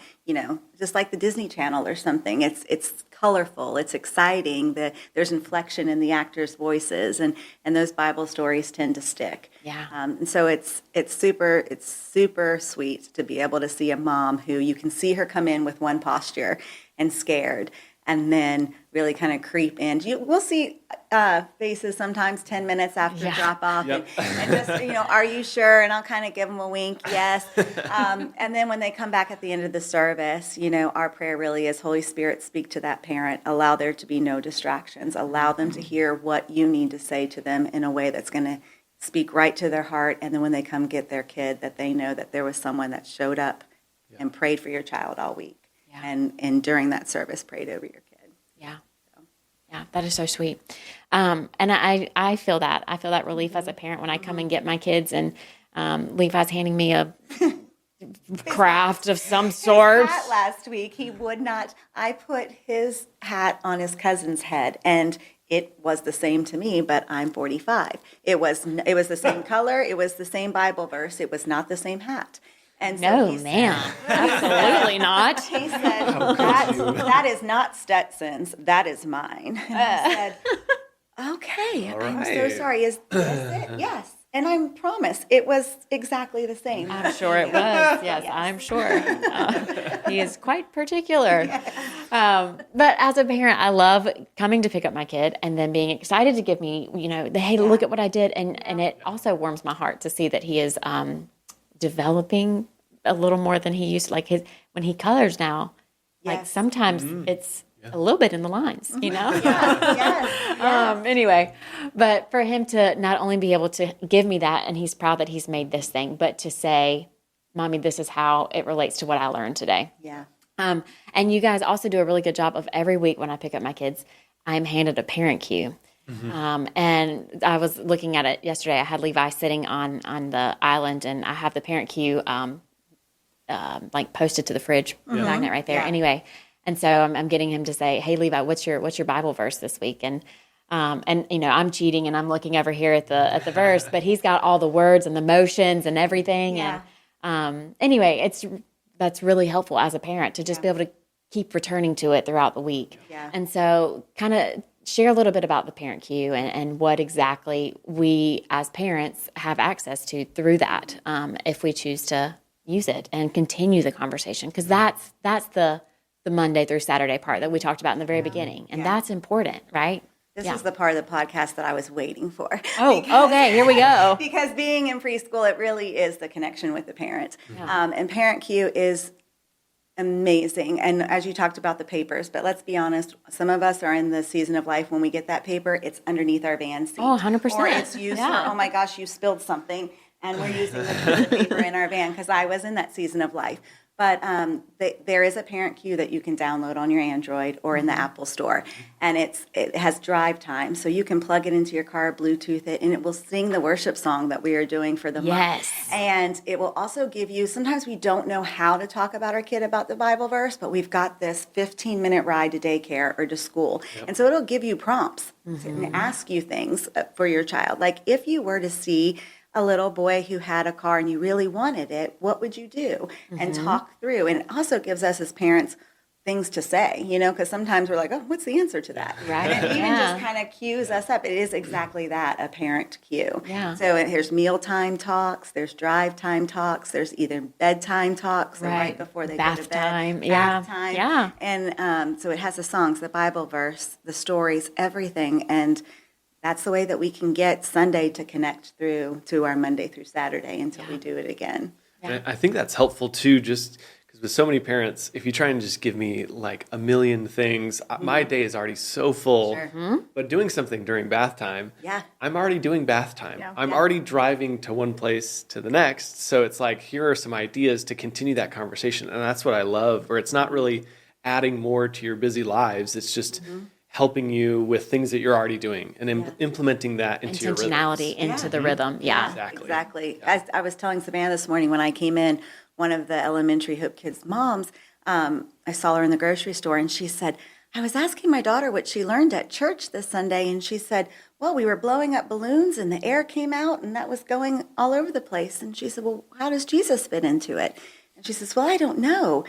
[SPEAKER 2] just like the Disney Channel or something. It's colorful, it's exciting, there's inflection in the actors' voices, and those Bible stories tend to stick.
[SPEAKER 1] Yeah.
[SPEAKER 2] And so it's super sweet to be able to see a mom who you can see her come in with one posture and scared, and then really kind of creep in. We'll see faces sometimes 10 minutes after drop off, and just, are you sure? And I'll kind of give them a wink, yes. And then when they come back at the end of the service, our prayer really is, Holy Spirit, speak to that parent. Allow there to be no distractions. Allow them to hear what you need to say to them in a way that's going to speak right to their heart. And then when they come get their kid, that they know that there was someone that showed up and prayed for your child all week. And during that service, prayed over your kid.
[SPEAKER 1] Yeah. Yeah, that is so sweet. And I feel that. I feel that relief as a parent when I come and get my kids, and Levi's handing me a craft of some sort.
[SPEAKER 2] His hat last week, he would not. I put his hat on his cousin's head, and it was the same to me, but I'm 45. It was the same color. It was the same Bible verse. It was not the same hat. And so
[SPEAKER 1] No, ma'am. Absolutely not.
[SPEAKER 2] He said, that is not Stetson's. That is mine. And I said, okay, I'm so sorry. Is this it? Yes. And I promise it was exactly the same.
[SPEAKER 1] I'm sure it was. Yes, I'm sure. He is quite particular. But as a parent, I love coming to pick up my kid and then being excited to give me, hey, look at what I did. And it also warms my heart to see that he is developing a little more than he used to. Like when he colors now, like sometimes it's a little bit in the lines,
[SPEAKER 2] Yes.
[SPEAKER 1] Anyway, but for him to not only be able to give me that, and he's proud that he's made this thing, but to say, Mommy, this is how it relates to what I learned today.
[SPEAKER 2] Yeah.
[SPEAKER 1] And you guys also do a really good job of every week when I pick up my kids, I'm handed a parent cue. And I was looking at it yesterday. I had Levi sitting on the island, and I have the parent cue like posted to the fridge magnet right there.
[SPEAKER 2] Yeah.
[SPEAKER 1] Anyway, and so I'm getting him to say, "Hey, Levi, what's your Bible verse this week?" And I'm cheating and I'm looking over here at the verse, but he's got all the words and the motions and everything.
[SPEAKER 2] Yeah.
[SPEAKER 1] And anyway, that's really helpful as a parent to just be able to keep returning to it throughout the week.
[SPEAKER 2] Yeah.
[SPEAKER 1] And so kind of share a little bit about the parent cue and what exactly we as parents have access to through that, if we choose to use it and continue the conversation, because that's the Monday through Saturday part that we talked about in the very beginning, and that's important, right?
[SPEAKER 2] This is the part of the podcast that I was waiting for.
[SPEAKER 1] Oh, okay, here we go.
[SPEAKER 2] Because being in preschool, it really is the connection with the parent. And Parent Cue is amazing. And as you talked about the papers, but let's be honest, some of us are in the season of life when we get that paper, it's underneath our van seat.
[SPEAKER 1] Oh, 100%.
[SPEAKER 2] Or it's used
[SPEAKER 1] Yeah.
[SPEAKER 2] for, oh my gosh, you spilled something. and we're using the piece of paper in our van because I was in that season of life. But there is a parent cue that you can download on your Android or in the Apple Store, and it has drive time, so you can plug it into your car, Bluetooth it, and it will sing the worship song that we are doing for the
[SPEAKER 1] Yes.
[SPEAKER 2] month. And it will also give you, sometimes we don't know how to talk about our kid about the Bible verse, but we've got this 15-minute ride to daycare or to school. And so it'll give you prompts and ask you things for your child. Like if you were to see a little boy who had a car and you really wanted it, what would you do? And talk through. And it also gives us as parents things to say, because sometimes we're like, oh, what's the answer to that?
[SPEAKER 1] Right.
[SPEAKER 2] And it even
[SPEAKER 1] Yeah.
[SPEAKER 2] just kind of cues us up. It is exactly that, a parent cue.
[SPEAKER 1] Yeah.
[SPEAKER 2] So there's mealtime talks, there's drive time talks, there's either bedtime talks, so right before they go
[SPEAKER 1] Bath
[SPEAKER 2] to bed.
[SPEAKER 1] time. Yeah.
[SPEAKER 2] Bath time.
[SPEAKER 1] Yeah.
[SPEAKER 2] And so it has the songs, the Bible verse, the stories, everything. And that's the way that we can get Sunday to connect through to our Monday through Saturday until we do it again.
[SPEAKER 3] And I think that's helpful too, just because with so many parents, if you try and just give me like a million things, my day is already so full.
[SPEAKER 2] Sure.
[SPEAKER 3] But doing something during bath time,
[SPEAKER 2] Yeah.
[SPEAKER 3] I'm already doing bath time.
[SPEAKER 4] Yeah.
[SPEAKER 3] I'm already driving to one place to the next. So it's like, here are some ideas to continue that conversation. And that's what I love, where it's not really adding more to your busy lives. It's just helping you with things that you're already doing and implementing that into your
[SPEAKER 1] Intentionality
[SPEAKER 3] rhythms.
[SPEAKER 1] into the rhythm. Yeah.
[SPEAKER 3] Exactly.
[SPEAKER 2] As I was telling Savannah this morning when I came in, one of the elementary Hope Kids moms, I saw her in the grocery store and she said, I was asking my daughter what she learned at church this Sunday, and she said, well, we were blowing up balloons and the air came out and that was going all over the place. And she said, well, how does Jesus fit into it? And she says, well, I don't know.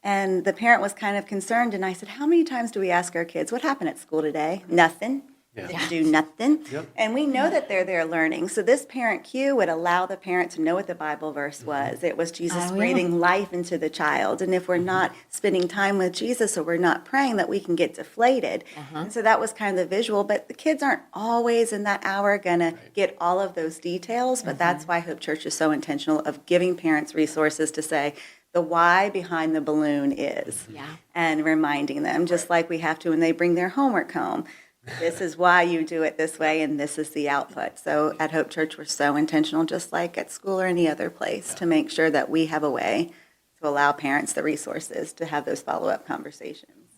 [SPEAKER 2] And the parent was kind of concerned, and I said, how many times do we ask our kids, what happened at school today? Nothing.
[SPEAKER 3] Yeah.
[SPEAKER 2] Did you do nothing?
[SPEAKER 3] Yep.
[SPEAKER 2] And we know that they're there learning. So this parent cue would allow the parent to know what the Bible verse was. It was Jesus breathing life into the child. And if we're not spending time with Jesus or we're not praying, that we can get deflated. And so that was kind of the visual. But the kids aren't always in that hour going to get all of those details. But that's why Hope Church is so intentional of giving parents resources to say, the why behind the balloon is, and reminding them, just like we have to when they bring their homework home. This is why you do it this way, and this is the output. So at Hope Church, we're so intentional, just like at school or any other place, to make sure that we have a way to allow parents the resources to have those follow-up conversations.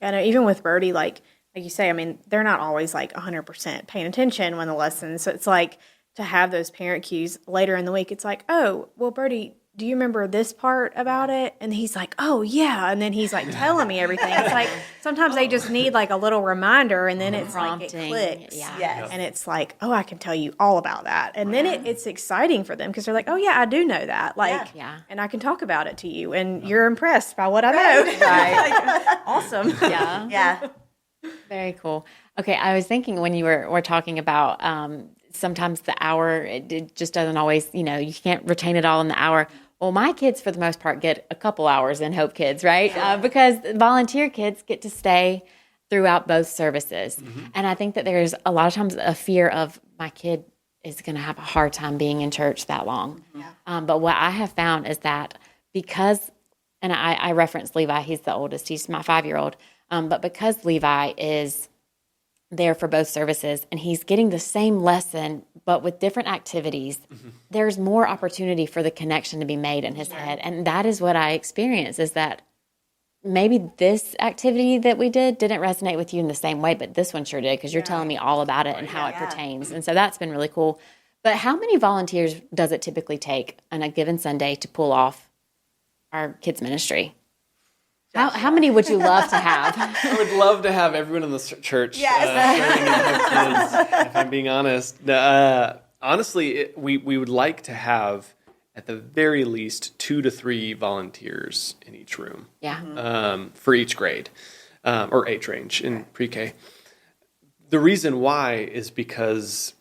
[SPEAKER 4] Yeah, no, even with Birdie, like you say, I mean, they're not always like 100% paying attention when the lessons. So it's like to have those parent cues later in the week. It's like, oh, well, Birdie, do you remember this part about it? And he's like, oh, yeah. And then he's like telling me everything. It's like sometimes they just need like a little reminder, and then it's like it
[SPEAKER 1] Prompting.
[SPEAKER 4] clicks.
[SPEAKER 1] Yeah.
[SPEAKER 2] Yes.
[SPEAKER 4] And it's like, oh, I can tell you all about that. And then it's exciting for them because they're like, oh, yeah, I do know that. Like,
[SPEAKER 1] Yeah.
[SPEAKER 4] and I can talk about it to you. And you're impressed by what I know. Like, awesome.
[SPEAKER 1] Yeah.
[SPEAKER 2] Yeah.
[SPEAKER 1] Very cool. Okay, I was thinking when you were talking about sometimes the hour, it just doesn't always, you can't retain it all in the hour. Well, my kids, for the most part, get a couple hours in Hope Kids, right? Because volunteer kids get to stay throughout both services. And I think that there's a lot of times a fear of my kid is going to have a hard time being in church that long. But what I have found is that because, and I reference Levi, he's the oldest, he's my 5-year-old, but because Levi is there for both services and he's getting the same lesson but with different activities, there's more opportunity for the connection to be made in his head. And that is what I experienced, is that maybe this activity that we didn't resonate with you in the same way, but this one sure did, because you're telling me all about it and how it pertains. And so that's been really cool. But how many volunteers does it typically take on a given Sunday to pull off our kids ministry? How many would you love to have?
[SPEAKER 3] I would love to have everyone in the church serving in Hope Kids, if I'm being honest. Honestly, we would like to have, at the very least, 2 to 3 volunteers in each room.
[SPEAKER 1] Yeah.
[SPEAKER 3] For each grade, or age range in pre-K. The reason why is because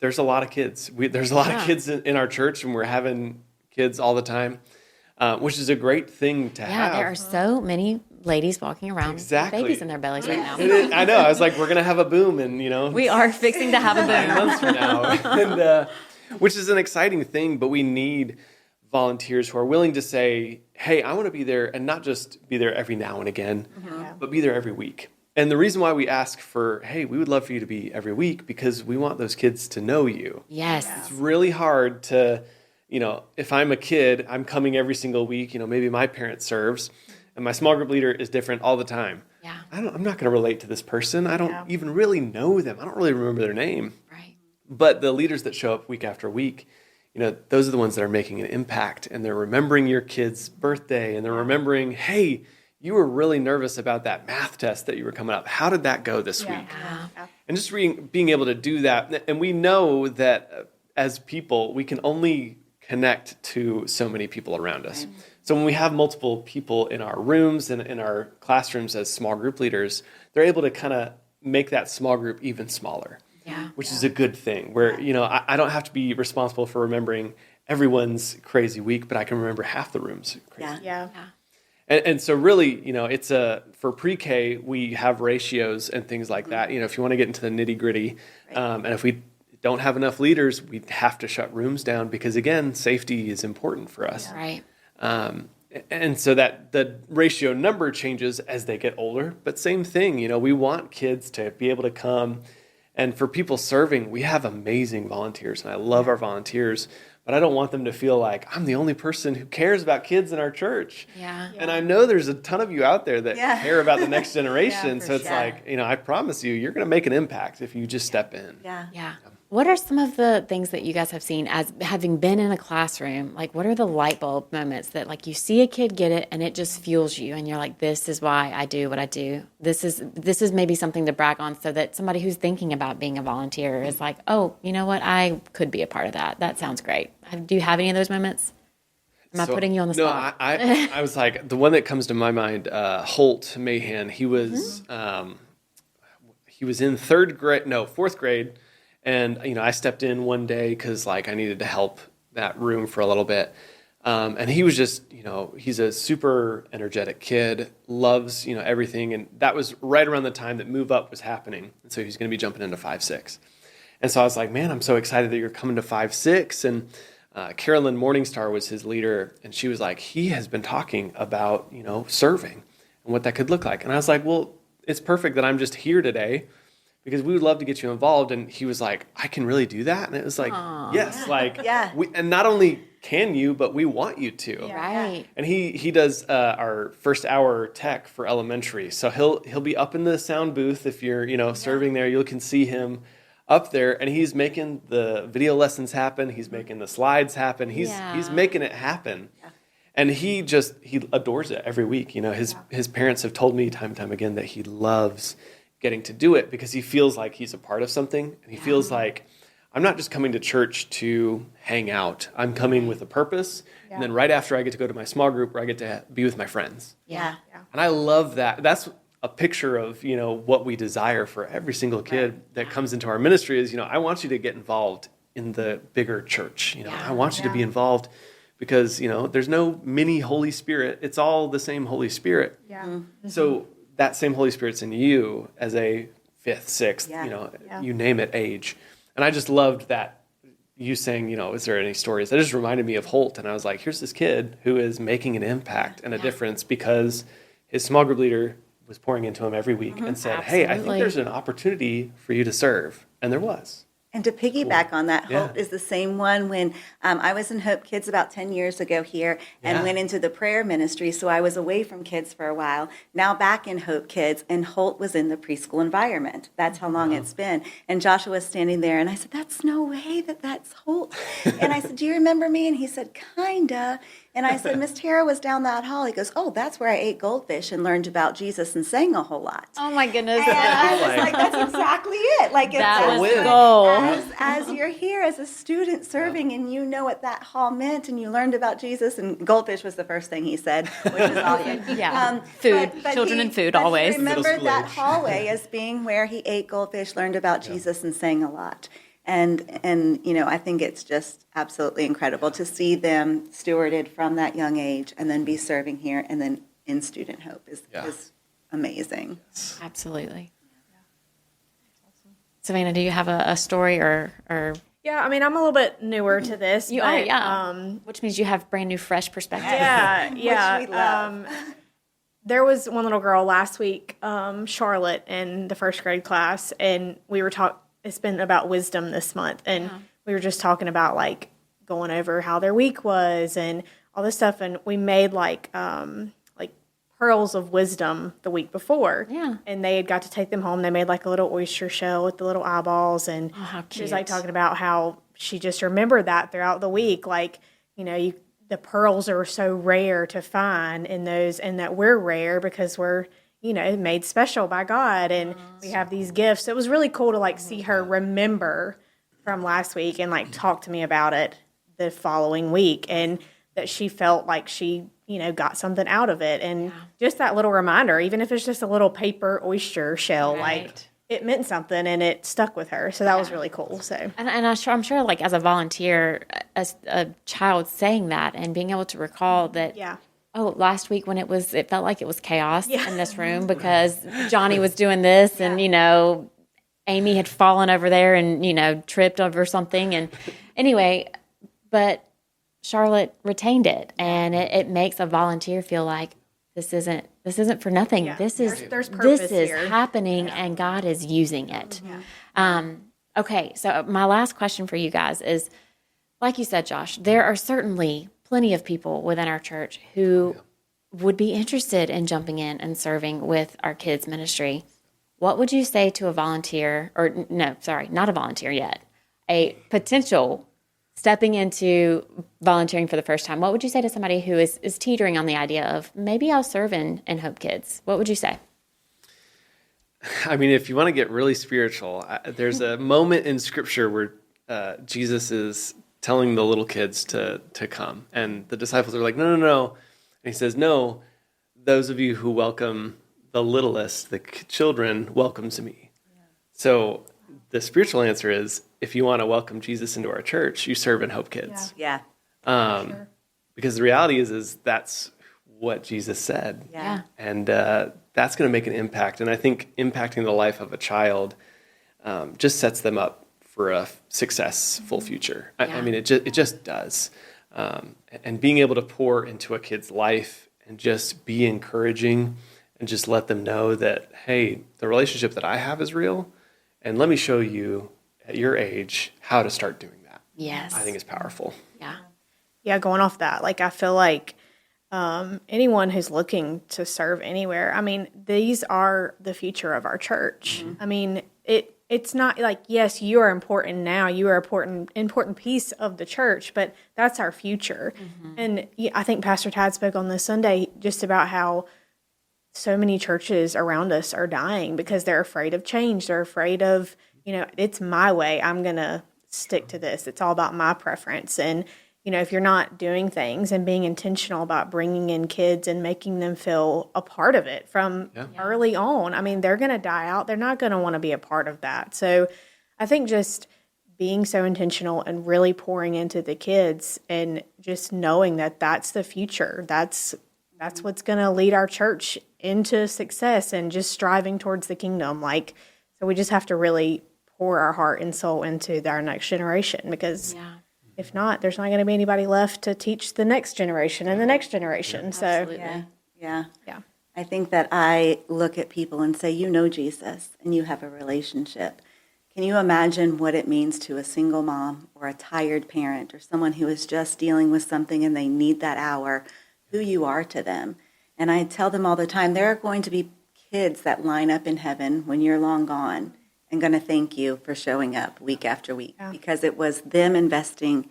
[SPEAKER 3] there's a lot of kids. There's a lot of kids in our church, and we're having kids all the time. Which is a great thing to have.
[SPEAKER 1] Yeah, there are so many ladies walking around with babies in their bellies right now.
[SPEAKER 3] I know. I was like, we're going to have a boom, and
[SPEAKER 1] We are fixing to have a
[SPEAKER 3] 9
[SPEAKER 1] boom.
[SPEAKER 3] months from now, and which is an exciting thing. But we need volunteers who are willing to say, "Hey, I want to be there, and not just be there every now and again, but be there every week." And the reason why we ask for, hey, we would love for you to be every week, because we want those kids to know you.
[SPEAKER 1] Yes.
[SPEAKER 3] It's really hard to, if I'm a kid, I'm coming every single week, maybe my parent serves, and my small group leader is different all the time.
[SPEAKER 1] Yeah.
[SPEAKER 3] I'm not going to relate to this person. I don't even really know them. I don't really remember their name.
[SPEAKER 1] Right.
[SPEAKER 3] But the leaders that show up week after week, those are the ones that are making an impact, and they're remembering your kid's birthday, and they're remembering, hey, you were really nervous about that math test that you were coming up. How did that go this week? And just being able to do that. And we know that as people, we can only connect to so many people around us. So when we have multiple people in our rooms and in our classrooms as small group leaders, they're able to kind of make that small group even smaller, which is a good thing, where, I don't have to be responsible for remembering everyone's crazy week, but I can remember half the room's crazy. And so really, it's for pre-K, we have ratios and things like that. If you want to get into the nitty gritty, and if we don't have enough leaders, we have to shut rooms down because, again, safety is important for us.
[SPEAKER 1] Right.
[SPEAKER 3] And so that the ratio number changes as they get older, but same thing, we want kids to be able to come. And for people serving, we have amazing volunteers, and I love our volunteers, but I don't want them to feel like I'm the only person who cares about kids in our church.
[SPEAKER 1] Yeah.
[SPEAKER 3] And I know there's a ton of you out there that care about the next generation. So it's
[SPEAKER 2] sure.
[SPEAKER 3] like, I promise you're going to make an impact if you just step in.
[SPEAKER 1] Yeah. What are some of the things that you guys have seen as having been in a classroom? Like, what are the light bulb moments that, like, you see a kid get it and it just fuels you, and you're like, this is why I do what I do. This is maybe something to brag on, so that somebody who's thinking about being a volunteer is like, oh, you know what? I could be a part of that. That sounds great. Do you have any of those moments? Am I putting you on the spot?
[SPEAKER 3] No, I was like, the one that comes to my mind, Holt Mahan, he was in fourth grade. And, I stepped in one day because, I needed to help that room for a little bit. And he was just, he's a super energetic kid, loves, everything. And that was right around the time that Move Up was happening. And so he's going to be jumping into 5-6. And so I was like, man, I'm so excited that you're coming to 5-6. And Carolyn Morningstar was his leader. And she was like, he has been talking about, serving and what that could look like. And I was like, well, it's perfect that I'm just here today, because we would love to get you involved. And he was like, I can really do that? And it was like, yes, and not only can you, but we want you to.
[SPEAKER 1] Right.
[SPEAKER 3] And he does our first hour tech for elementary. So he'll be up in the sound booth. If you're, serving there, you can see him up there, and he's making the video lessons happen. He's making the slides happen. He's making it happen. Yeah. And he adores it every week. His parents have told me time and time again that he loves getting to do it because he feels like he's a part of something, and he feels like, I'm not just coming to church to hang out. I'm coming with a purpose, and then right after I get to go to my small group where I get to be with my friends.
[SPEAKER 1] Yeah.
[SPEAKER 3] And I love that. That's a picture of, what we desire for every single kid that comes into our ministry is, I want you to get involved in the bigger church. I want you to be involved because, there's no mini Holy Spirit. It's all the same Holy Spirit.
[SPEAKER 4] Yeah. Mm-hmm.
[SPEAKER 3] So that same Holy Spirit's in you as a 5th, 6th, you name it, age. And I just loved that, you saying, is there any stories? That just reminded me of Holt. And I was like, here's this kid who is making an impact and a difference because his small group leader was pouring into him every week and said, hey, I think there's an opportunity for you to serve. And there was.
[SPEAKER 2] And to piggyback on that, Hope is the same one when I was in Hope Kids about 10 years ago here and went into the prayer ministry. So I was away from kids for a while, now back in Hope Kids, and Holt was in the preschool environment. That's how long it's been. And Joshua was standing there, and I said, that's no way that's Holt. And I said, do you remember me? And he said, kinda. And I said, Miss Tara was down that hall. He goes, oh, that's where I ate goldfish and learned about Jesus and sang a whole lot.
[SPEAKER 1] Oh, my goodness.
[SPEAKER 2] And I was like, that's exactly it. Like,
[SPEAKER 1] That was
[SPEAKER 2] it's
[SPEAKER 1] the goal.
[SPEAKER 2] as you're here as a student serving and you know what that hall meant and you learned about Jesus, and goldfish was the first thing he said, which was awesome.
[SPEAKER 1] Food, children and food, always.
[SPEAKER 2] He remembered that hallway as being where he ate goldfish, learned about Jesus, and sang a lot. And I think it's just absolutely incredible to see them stewarded from that young age and then be serving here and then in Student Hope is amazing.
[SPEAKER 1] Absolutely. Savannah, do you have a story or?
[SPEAKER 4] Yeah, I mean, I'm a little bit newer to this.
[SPEAKER 1] You
[SPEAKER 4] but,
[SPEAKER 1] are, which means you have brand new, fresh perspective.
[SPEAKER 4] Yeah.
[SPEAKER 2] we love.
[SPEAKER 4] there was one little girl last week, Charlotte, in the first grade class, and we were it's been about wisdom this month, and we were just talking about like going over how their week was and all this stuff, and we made like pearls of wisdom the week before.
[SPEAKER 1] Yeah.
[SPEAKER 4] And they had got to take them home. They made like a little oyster shell with the little eyeballs, and
[SPEAKER 1] how
[SPEAKER 4] she was
[SPEAKER 1] cute.
[SPEAKER 4] like talking about how she just remembered that throughout the week, like, you know, the pearls are so rare to find in those, and that we're rare because we're, you know, made special by God, and we have these gifts. It was really cool to like see her remember from last week and like talk to me about it the following week, and that she felt like she, you know, got something out of it. And just that little reminder, even if it's just a little paper oyster shell, like it meant something and it stuck with her. So that was really cool. So
[SPEAKER 1] And I'm sure, like, as a volunteer, as a child saying that and being able to recall that, last week when it felt like it was chaos in this room because Johnny was doing this and, you know, Amy had fallen over there and, you know, tripped over something. And anyway, but Charlotte retained it, and it makes a volunteer feel like this isn't for nothing.
[SPEAKER 4] Yeah.
[SPEAKER 1] This is
[SPEAKER 4] There's purpose
[SPEAKER 1] this is
[SPEAKER 4] here.
[SPEAKER 1] happening, and God is using it. Okay, so my last question for you guys is, like you said, Josh, there are certainly plenty of people within our church who would be interested in jumping in and serving with our kids' ministry. What would you say to a volunteer, or no, sorry, not a volunteer yet, a potential stepping into volunteering for the first time? What would you say to somebody who is teetering on the idea of maybe I'll serve in Hope Kids? What would you say?
[SPEAKER 3] I mean, if you want to get really spiritual, there's a moment in Scripture where Jesus is telling the little kids to come, and the disciples are like, no. And he says, no, those of you who welcome the littlest, the children, welcome to me. Yeah. So the spiritual answer is, if you want to welcome Jesus into our church, you serve in Hope Kids.
[SPEAKER 2] Yeah.
[SPEAKER 3] Because the reality is that's what Jesus said.
[SPEAKER 2] Yeah.
[SPEAKER 3] And that's going to make an impact. And I think impacting the life of a child just sets them up for a successful future. I mean, it just does. And being able to pour into a kid's life and just be encouraging and just let them know that, hey, the relationship that I have is real. And let me show you at your age how to start doing that.
[SPEAKER 1] Yes.
[SPEAKER 3] I think it's powerful.
[SPEAKER 1] Yeah.
[SPEAKER 4] Yeah, going off that, like, I feel like anyone who's looking to serve anywhere, I mean, these are the future of our church. I mean, it's not like, yes, you are important now. You are an important piece of the church, but that's our future. And I think Pastor Tad spoke on this Sunday just about how so many churches around us are dying because they're afraid of change. They're afraid of, you know, it's my way. I'm going to stick to this. It's all about my preference. And, you know, if you're not doing things and being intentional about bringing in kids and making them feel a part of it from early on, I mean, they're going to die out. They're not going to want to be a part of that. So I think just being so intentional and really pouring into the kids and just knowing that that's the future, that's what's going to lead our church into success and just striving towards the kingdom. Like, so we just have to really pour our heart and soul into our next generation, because if not, there's not going to be anybody left to teach the next generation and the next generation. So
[SPEAKER 1] Absolutely.
[SPEAKER 2] Yeah. I think that I look at people and say, you know Jesus and you have a relationship. Can you imagine what it means to a single mom or a tired parent or someone who is just dealing with something and they need that hour, who you are to them? And I tell them all the time, there are going to be kids that line up in heaven when you're long gone and going to thank you for showing up week after week, because it was them investing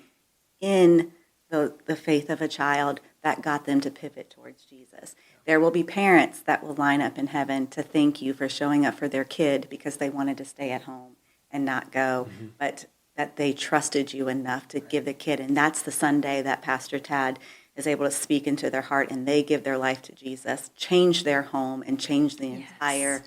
[SPEAKER 2] in the faith of a child that got them to pivot towards Jesus. There will be parents that will line up in heaven to thank you for showing up for their kid because they wanted to stay at home and not go, but that they trusted you enough to give the kid. And that's the Sunday that Pastor Tad is able to speak into their heart, and they give their life to Jesus, change their home, and change the entire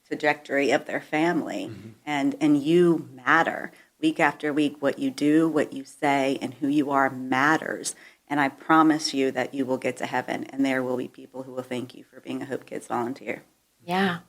[SPEAKER 2] trajectory of their family. And you matter. Week after week, what you do, what you say, and who you are matters. And I promise you that you will get to heaven, and there will be people who will thank you for being a Hope Kids volunteer.
[SPEAKER 1] Yeah.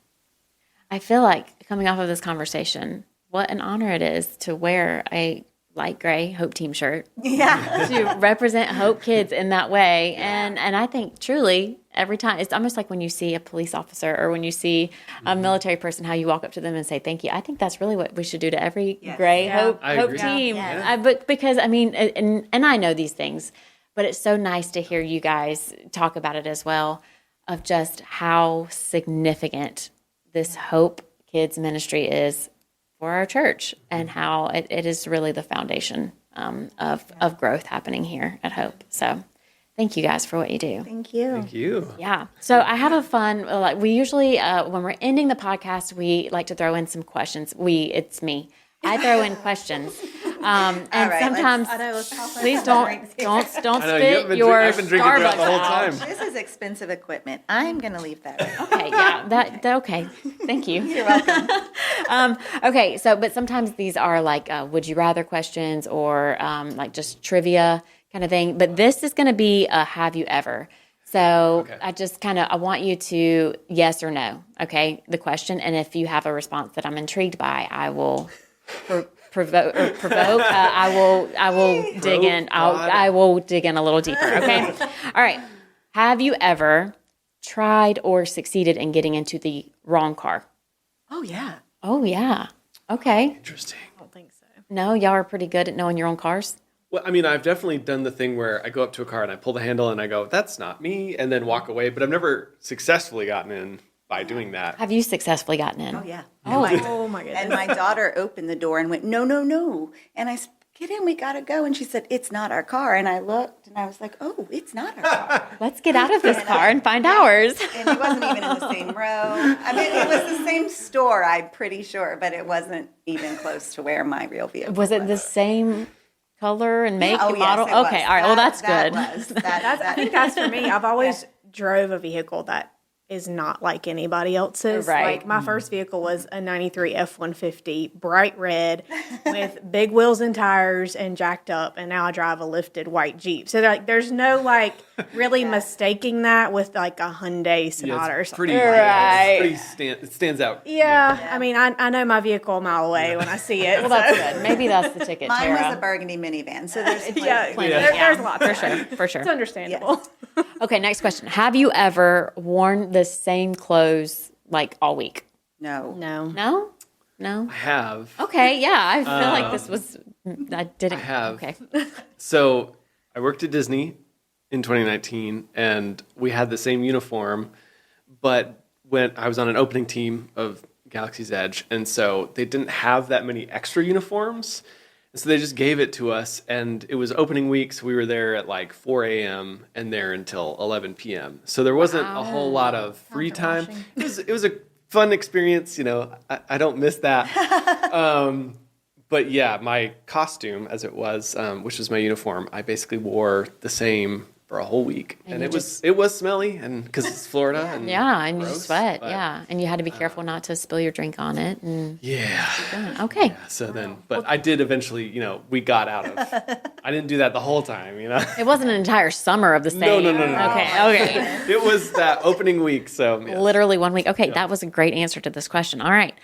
[SPEAKER 1] I feel like, coming off of this conversation, what an honor it is to wear a light gray Hope Team shirt
[SPEAKER 2] Yeah.
[SPEAKER 1] to represent Hope Kids in that way. And I think truly, every time. It's almost like when you see a police officer or when you see a military person, how you walk up to them and say thank you. I think that's really what we should do to every Gray Hope
[SPEAKER 3] I
[SPEAKER 1] Hope
[SPEAKER 3] agree.
[SPEAKER 1] team.
[SPEAKER 2] Yeah.
[SPEAKER 1] But because I mean, and I know these things, but it's so nice to hear you guys talk about it as well, of just how significant this Hope Kids ministry is for our church, and how it is really the foundation of growth happening here at Hope. So thank you guys for what you do.
[SPEAKER 2] Thank you.
[SPEAKER 3] Thank you.
[SPEAKER 1] Yeah. So I have a fun, like we usually, when we're ending the podcast, we like to throw in some questions. It's me. I throw in questions. And
[SPEAKER 2] All right,
[SPEAKER 1] sometimes,
[SPEAKER 4] I know. Let's talk about
[SPEAKER 1] please don't
[SPEAKER 3] I know
[SPEAKER 1] spit your
[SPEAKER 3] I've been drinking throughout
[SPEAKER 1] Starbucks
[SPEAKER 3] the whole
[SPEAKER 1] out.
[SPEAKER 3] time.
[SPEAKER 2] This is expensive equipment. I'm going to leave that.
[SPEAKER 1] Okay, yeah, that okay. Thank you.
[SPEAKER 2] You're welcome.
[SPEAKER 1] Okay, so but sometimes these are like would you rather questions or like just trivia kind of thing. But this is going to be a have you ever. So
[SPEAKER 3] Okay.
[SPEAKER 1] I want you to yes or no. Okay, the question, and if you have a response that I'm intrigued by, I will provoke. I will dig in. I will dig in a little deeper. Okay. All right. Have you ever tried or succeeded in getting into the wrong car?
[SPEAKER 2] Oh, yeah.
[SPEAKER 1] Oh yeah. Okay.
[SPEAKER 3] Interesting.
[SPEAKER 4] I don't think so.
[SPEAKER 1] No, y'all are pretty good at knowing your own cars.
[SPEAKER 3] Well, I mean, I've definitely done the thing where I go up to a car and I pull the handle and I go, that's not me, and then walk away. But I've never successfully gotten in by doing that.
[SPEAKER 1] Have you successfully gotten in?
[SPEAKER 2] Oh, yeah.
[SPEAKER 4] Oh my goodness.
[SPEAKER 2] And my daughter opened the door and went, no, no, no. And I said, get in, we got to go. And she said, it's not our car. And I looked and I was like, oh, it's not our car.
[SPEAKER 1] Let's get out of this car and find ours.
[SPEAKER 2] And it wasn't even in the same row. I mean, it was the same store, I'm pretty sure, but it wasn't even close to where my real vehicle
[SPEAKER 1] Was it the same color and make
[SPEAKER 2] Oh,
[SPEAKER 1] and
[SPEAKER 2] yes,
[SPEAKER 1] model?
[SPEAKER 2] it was.
[SPEAKER 1] Okay, all right. Well, that's
[SPEAKER 2] That
[SPEAKER 1] good.
[SPEAKER 2] was.
[SPEAKER 4] I think that's for me. I've always drove a vehicle that is not like anybody else's.
[SPEAKER 1] Right.
[SPEAKER 4] Like my first vehicle was a 93 F-150, bright red with big wheels and tires and jacked up. And now I drive a lifted white Jeep. So like, there's no like really mistaking that with like a Hyundai Sonata or
[SPEAKER 3] it's
[SPEAKER 4] something.
[SPEAKER 3] pretty, it stands out.
[SPEAKER 4] Yeah. I mean, I know my vehicle a mile away when I see it.
[SPEAKER 1] Well, that's good. Maybe that's the ticket,
[SPEAKER 2] Mine
[SPEAKER 1] Tara.
[SPEAKER 2] was a burgundy minivan, so there's
[SPEAKER 4] Yeah,
[SPEAKER 1] Plenty.
[SPEAKER 4] there's lots
[SPEAKER 1] for
[SPEAKER 4] of
[SPEAKER 1] sure,
[SPEAKER 4] it.
[SPEAKER 1] for sure.
[SPEAKER 4] It's understandable.
[SPEAKER 1] Okay, next question. Have you ever worn the same clothes like all week?
[SPEAKER 2] no.
[SPEAKER 1] No? No?
[SPEAKER 3] I have.
[SPEAKER 1] Okay, yeah. I feel like this was, I didn't.
[SPEAKER 3] I have.
[SPEAKER 1] Okay.
[SPEAKER 3] So I worked at Disney in 2019, and we had the same uniform, but when I was on an opening team of Galaxy's Edge, and so they didn't have that many extra uniforms. And so they just gave it to us, and it was opening week, so we were there at like 4 a.m. and there until 11 p.m. So there wasn't a whole lot of free time. It was a fun experience, you know. I don't miss that. But yeah, my costume, as it was, which was my uniform, I basically wore the same for a whole week, and it was smelly, and because it's Florida, and
[SPEAKER 1] Yeah, and you
[SPEAKER 3] gross,
[SPEAKER 1] sweat.
[SPEAKER 3] but-
[SPEAKER 1] Yeah, and you had to be careful not to spill your drink on it. And
[SPEAKER 3] yeah.
[SPEAKER 1] okay,
[SPEAKER 3] So then, but I did eventually, you know, we got out of. I didn't do that the whole time, you know.
[SPEAKER 1] it wasn't an entire summer of the same.
[SPEAKER 3] No.
[SPEAKER 1] Okay.
[SPEAKER 3] It was that opening week, so yeah.
[SPEAKER 1] Literally 1 week. Okay, that was a great answer to this question. All right.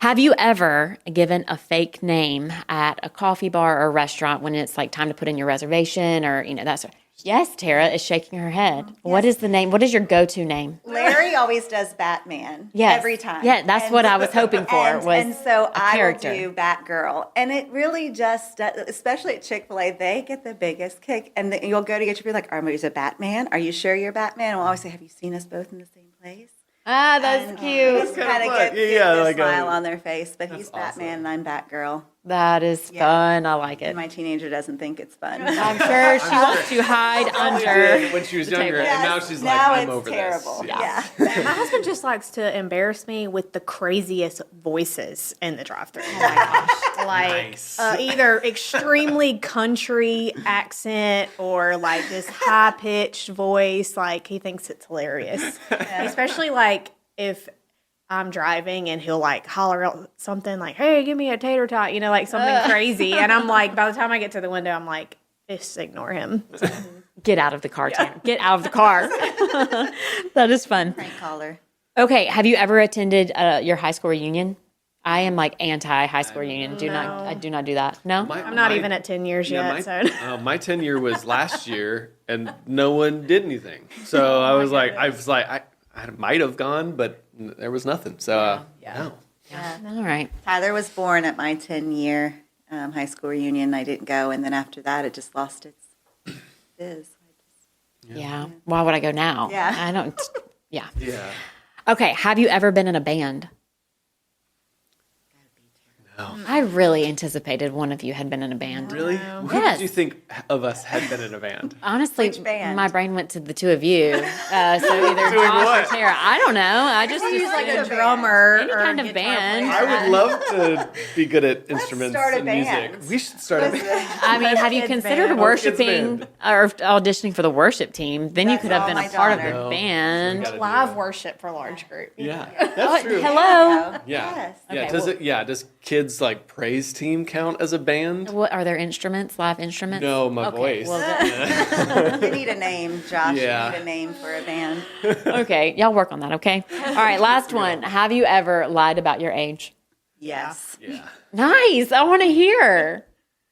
[SPEAKER 1] Have you ever given a fake name at a coffee bar or restaurant when it's like time to put in your reservation or, you know, that sort of? Yes, Tara is shaking her head. What is the name? What is your go-to name?
[SPEAKER 2] Larry always does Batman.
[SPEAKER 1] Yes.
[SPEAKER 2] Every time.
[SPEAKER 1] Yeah, that's what I was hoping for,
[SPEAKER 2] And so I
[SPEAKER 1] character.
[SPEAKER 2] will do Batgirl. And it really just, especially at Chick-fil-A, they get the biggest kick. And you'll go to get your food like, are you a Batman? Are you sure you're Batman? And we'll always say, have you seen us both in the same place?
[SPEAKER 1] Ah, that's
[SPEAKER 2] And
[SPEAKER 1] cute.
[SPEAKER 2] Just kind of
[SPEAKER 3] fun.
[SPEAKER 2] get
[SPEAKER 3] Yeah,
[SPEAKER 2] this
[SPEAKER 3] like a-
[SPEAKER 2] smile on their face. But he's
[SPEAKER 3] That's
[SPEAKER 2] Batman and I'm Batgirl.
[SPEAKER 1] That is fun. I like it.
[SPEAKER 2] And my teenager doesn't think it's fun.
[SPEAKER 1] I'm sure she wants to hide under.
[SPEAKER 3] when she was
[SPEAKER 1] the
[SPEAKER 3] younger,
[SPEAKER 1] table.
[SPEAKER 3] and now she's
[SPEAKER 2] now
[SPEAKER 3] like, I'm
[SPEAKER 2] it's
[SPEAKER 3] over
[SPEAKER 2] terrible.
[SPEAKER 3] this.
[SPEAKER 2] Yeah.
[SPEAKER 4] My husband just likes to embarrass me with the craziest voices in the drive-thru.
[SPEAKER 1] Oh my gosh.
[SPEAKER 4] Like
[SPEAKER 3] Nice.
[SPEAKER 4] either extremely country accent or like this high-pitched voice. Like he thinks it's hilarious, especially like if I'm driving and he'll like holler out something like, "Hey, give me a tater tot," you know, like something crazy. And I'm like, by the time I get to the window, I'm like, just ignore him.
[SPEAKER 1] Get out of the car, Tara. Get out of the car. That is fun.
[SPEAKER 2] Prank caller.
[SPEAKER 1] Okay, have you ever attended your high school reunion? I am like anti high school reunion. I do not do that. No?
[SPEAKER 4] I'm not even at 10 years yet.
[SPEAKER 3] My 10 year was last year, and no one did anything. So I was like, I might have gone, but there was nothing. So no.
[SPEAKER 1] All right.
[SPEAKER 2] Tyler was born at my 10-year high school reunion. I didn't go, and then after that, it just lost its fizz.
[SPEAKER 1] Yeah. Why would I go now?
[SPEAKER 2] Yeah.
[SPEAKER 1] I don't. Yeah.
[SPEAKER 3] Yeah.
[SPEAKER 1] Okay. Have you ever been in a band?
[SPEAKER 3] No.
[SPEAKER 1] I really anticipated one of you had been in a band.
[SPEAKER 3] Really? Who
[SPEAKER 1] Yes.
[SPEAKER 3] did you think of us had been in a band?
[SPEAKER 1] Honestly,
[SPEAKER 2] Which band?
[SPEAKER 1] my brain went to the two of you. So either
[SPEAKER 3] Doing
[SPEAKER 1] Josh
[SPEAKER 3] what?
[SPEAKER 1] or Tara. I don't know. I just
[SPEAKER 4] He's like
[SPEAKER 1] assumed
[SPEAKER 4] a drummer
[SPEAKER 1] any
[SPEAKER 4] or
[SPEAKER 1] kind of
[SPEAKER 4] guitar
[SPEAKER 1] band.
[SPEAKER 4] player.
[SPEAKER 3] I would love to be good at instruments
[SPEAKER 2] start a
[SPEAKER 3] and music.
[SPEAKER 2] band.
[SPEAKER 3] We should start a band.
[SPEAKER 1] I mean, have you
[SPEAKER 4] Kids
[SPEAKER 1] considered
[SPEAKER 4] band.
[SPEAKER 1] worshiping
[SPEAKER 3] Kids
[SPEAKER 1] or auditioning for the worship team? Then you
[SPEAKER 2] That's
[SPEAKER 1] could have
[SPEAKER 2] all
[SPEAKER 1] been a
[SPEAKER 2] my
[SPEAKER 1] part of
[SPEAKER 2] daughter.
[SPEAKER 1] the
[SPEAKER 3] No.
[SPEAKER 1] band.
[SPEAKER 3] We gotta do
[SPEAKER 4] Live
[SPEAKER 3] that.
[SPEAKER 4] worship for large group.
[SPEAKER 3] Yeah,
[SPEAKER 1] Oh,
[SPEAKER 3] that's true.
[SPEAKER 1] hello.
[SPEAKER 3] Yeah.
[SPEAKER 2] Yes.
[SPEAKER 3] Yeah.
[SPEAKER 1] Okay,
[SPEAKER 3] Does kids like praise team count as a band?
[SPEAKER 1] What are there instruments? Live instruments?
[SPEAKER 3] No, my
[SPEAKER 1] Okay,
[SPEAKER 3] voice.
[SPEAKER 1] well,
[SPEAKER 2] You need a name, Josh.
[SPEAKER 3] Yeah.
[SPEAKER 2] You need a name for a band.
[SPEAKER 1] Okay, y'all work on that. Okay. All right. Last one. Have you ever lied about your age?
[SPEAKER 2] Yes.
[SPEAKER 3] Yeah.
[SPEAKER 1] Nice. I want to hear.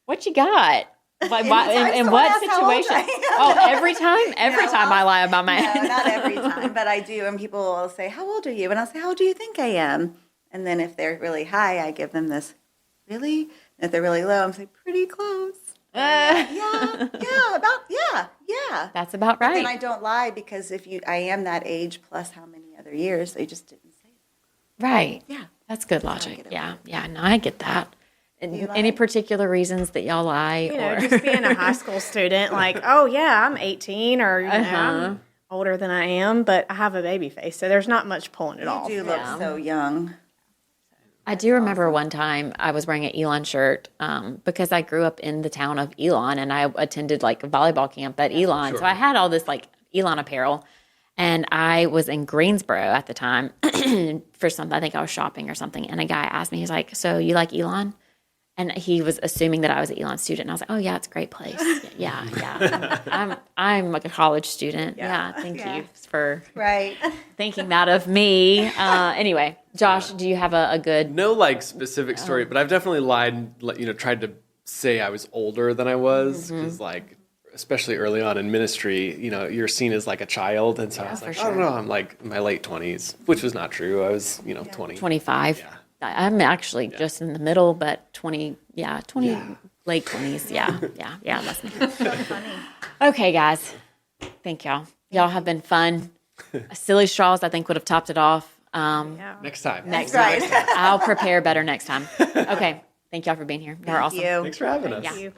[SPEAKER 1] What you got? Like,
[SPEAKER 2] Anytime
[SPEAKER 1] in
[SPEAKER 2] someone
[SPEAKER 1] what
[SPEAKER 2] asks how old
[SPEAKER 1] situation?
[SPEAKER 2] I am.
[SPEAKER 1] Oh, every time? Every
[SPEAKER 2] No,
[SPEAKER 1] time I lie about my
[SPEAKER 2] No, not every time, but I do. And people will say, "How old are you?" And I'll say, "How old do you think I am?" And then if they're really high, I give them this, "Really?" And if they're really low, I'm saying, "Pretty close." Yeah,
[SPEAKER 1] That's about
[SPEAKER 2] And I
[SPEAKER 1] right.
[SPEAKER 2] don't lie because I am that age plus how many other years, they just didn't say it.
[SPEAKER 1] Right.
[SPEAKER 2] Yeah.
[SPEAKER 1] That's good
[SPEAKER 2] I
[SPEAKER 1] logic.
[SPEAKER 2] get it.
[SPEAKER 1] Yeah. Yeah. No, I get that. And
[SPEAKER 2] You
[SPEAKER 1] any
[SPEAKER 2] lie?
[SPEAKER 1] particular reasons that y'all lie?
[SPEAKER 4] You know,
[SPEAKER 1] or
[SPEAKER 4] just being a high school student, like, oh yeah, I'm 18 or
[SPEAKER 1] Uh-huh.
[SPEAKER 4] I'm older than I am, but I have a baby face, so there's not much pulling it
[SPEAKER 2] You
[SPEAKER 4] off.
[SPEAKER 2] do look
[SPEAKER 1] Yeah.
[SPEAKER 2] so young.
[SPEAKER 1] I do remember one time I was wearing an Elon shirt because I grew up in the town of Elon and I attended like a volleyball camp at Elon. So I had all this like Elon apparel. And I was in Greensboro at the time for something. I think I was shopping or something. And a guy asked me, he's like, "So you like Elon?" And he was assuming that I was an Elon student. And I was like, "Oh yeah, it's a great place. Yeah. I'm like a college student. Yeah. Thank you for
[SPEAKER 2] Right.
[SPEAKER 1] thinking that of me." Anyway, Josh, do you have a good?
[SPEAKER 3] No, like specific story, but I've definitely lied. Tried to say I was older than I was because, like, especially early on in ministry, you're seen as like a child, and so I was like,
[SPEAKER 1] for
[SPEAKER 3] I don't
[SPEAKER 1] sure.
[SPEAKER 3] know, I'm like in my late 20s, which was not true. I was, 20.
[SPEAKER 1] 25.
[SPEAKER 3] Yeah.
[SPEAKER 1] I'm actually just in the middle, but 20, late 20s. Yeah. That's me. Okay, guys. Thank y'all. Y'all have been fun. Silly Straws, I think, would have topped it off.
[SPEAKER 4] Yeah.
[SPEAKER 3] Next time.
[SPEAKER 1] Next
[SPEAKER 2] Right.
[SPEAKER 1] time. I'll prepare better next time. Okay. Thank y'all for being here. Y'all are awesome.
[SPEAKER 2] You.
[SPEAKER 3] Thanks for having us.
[SPEAKER 1] Yeah.
[SPEAKER 4] Thank you.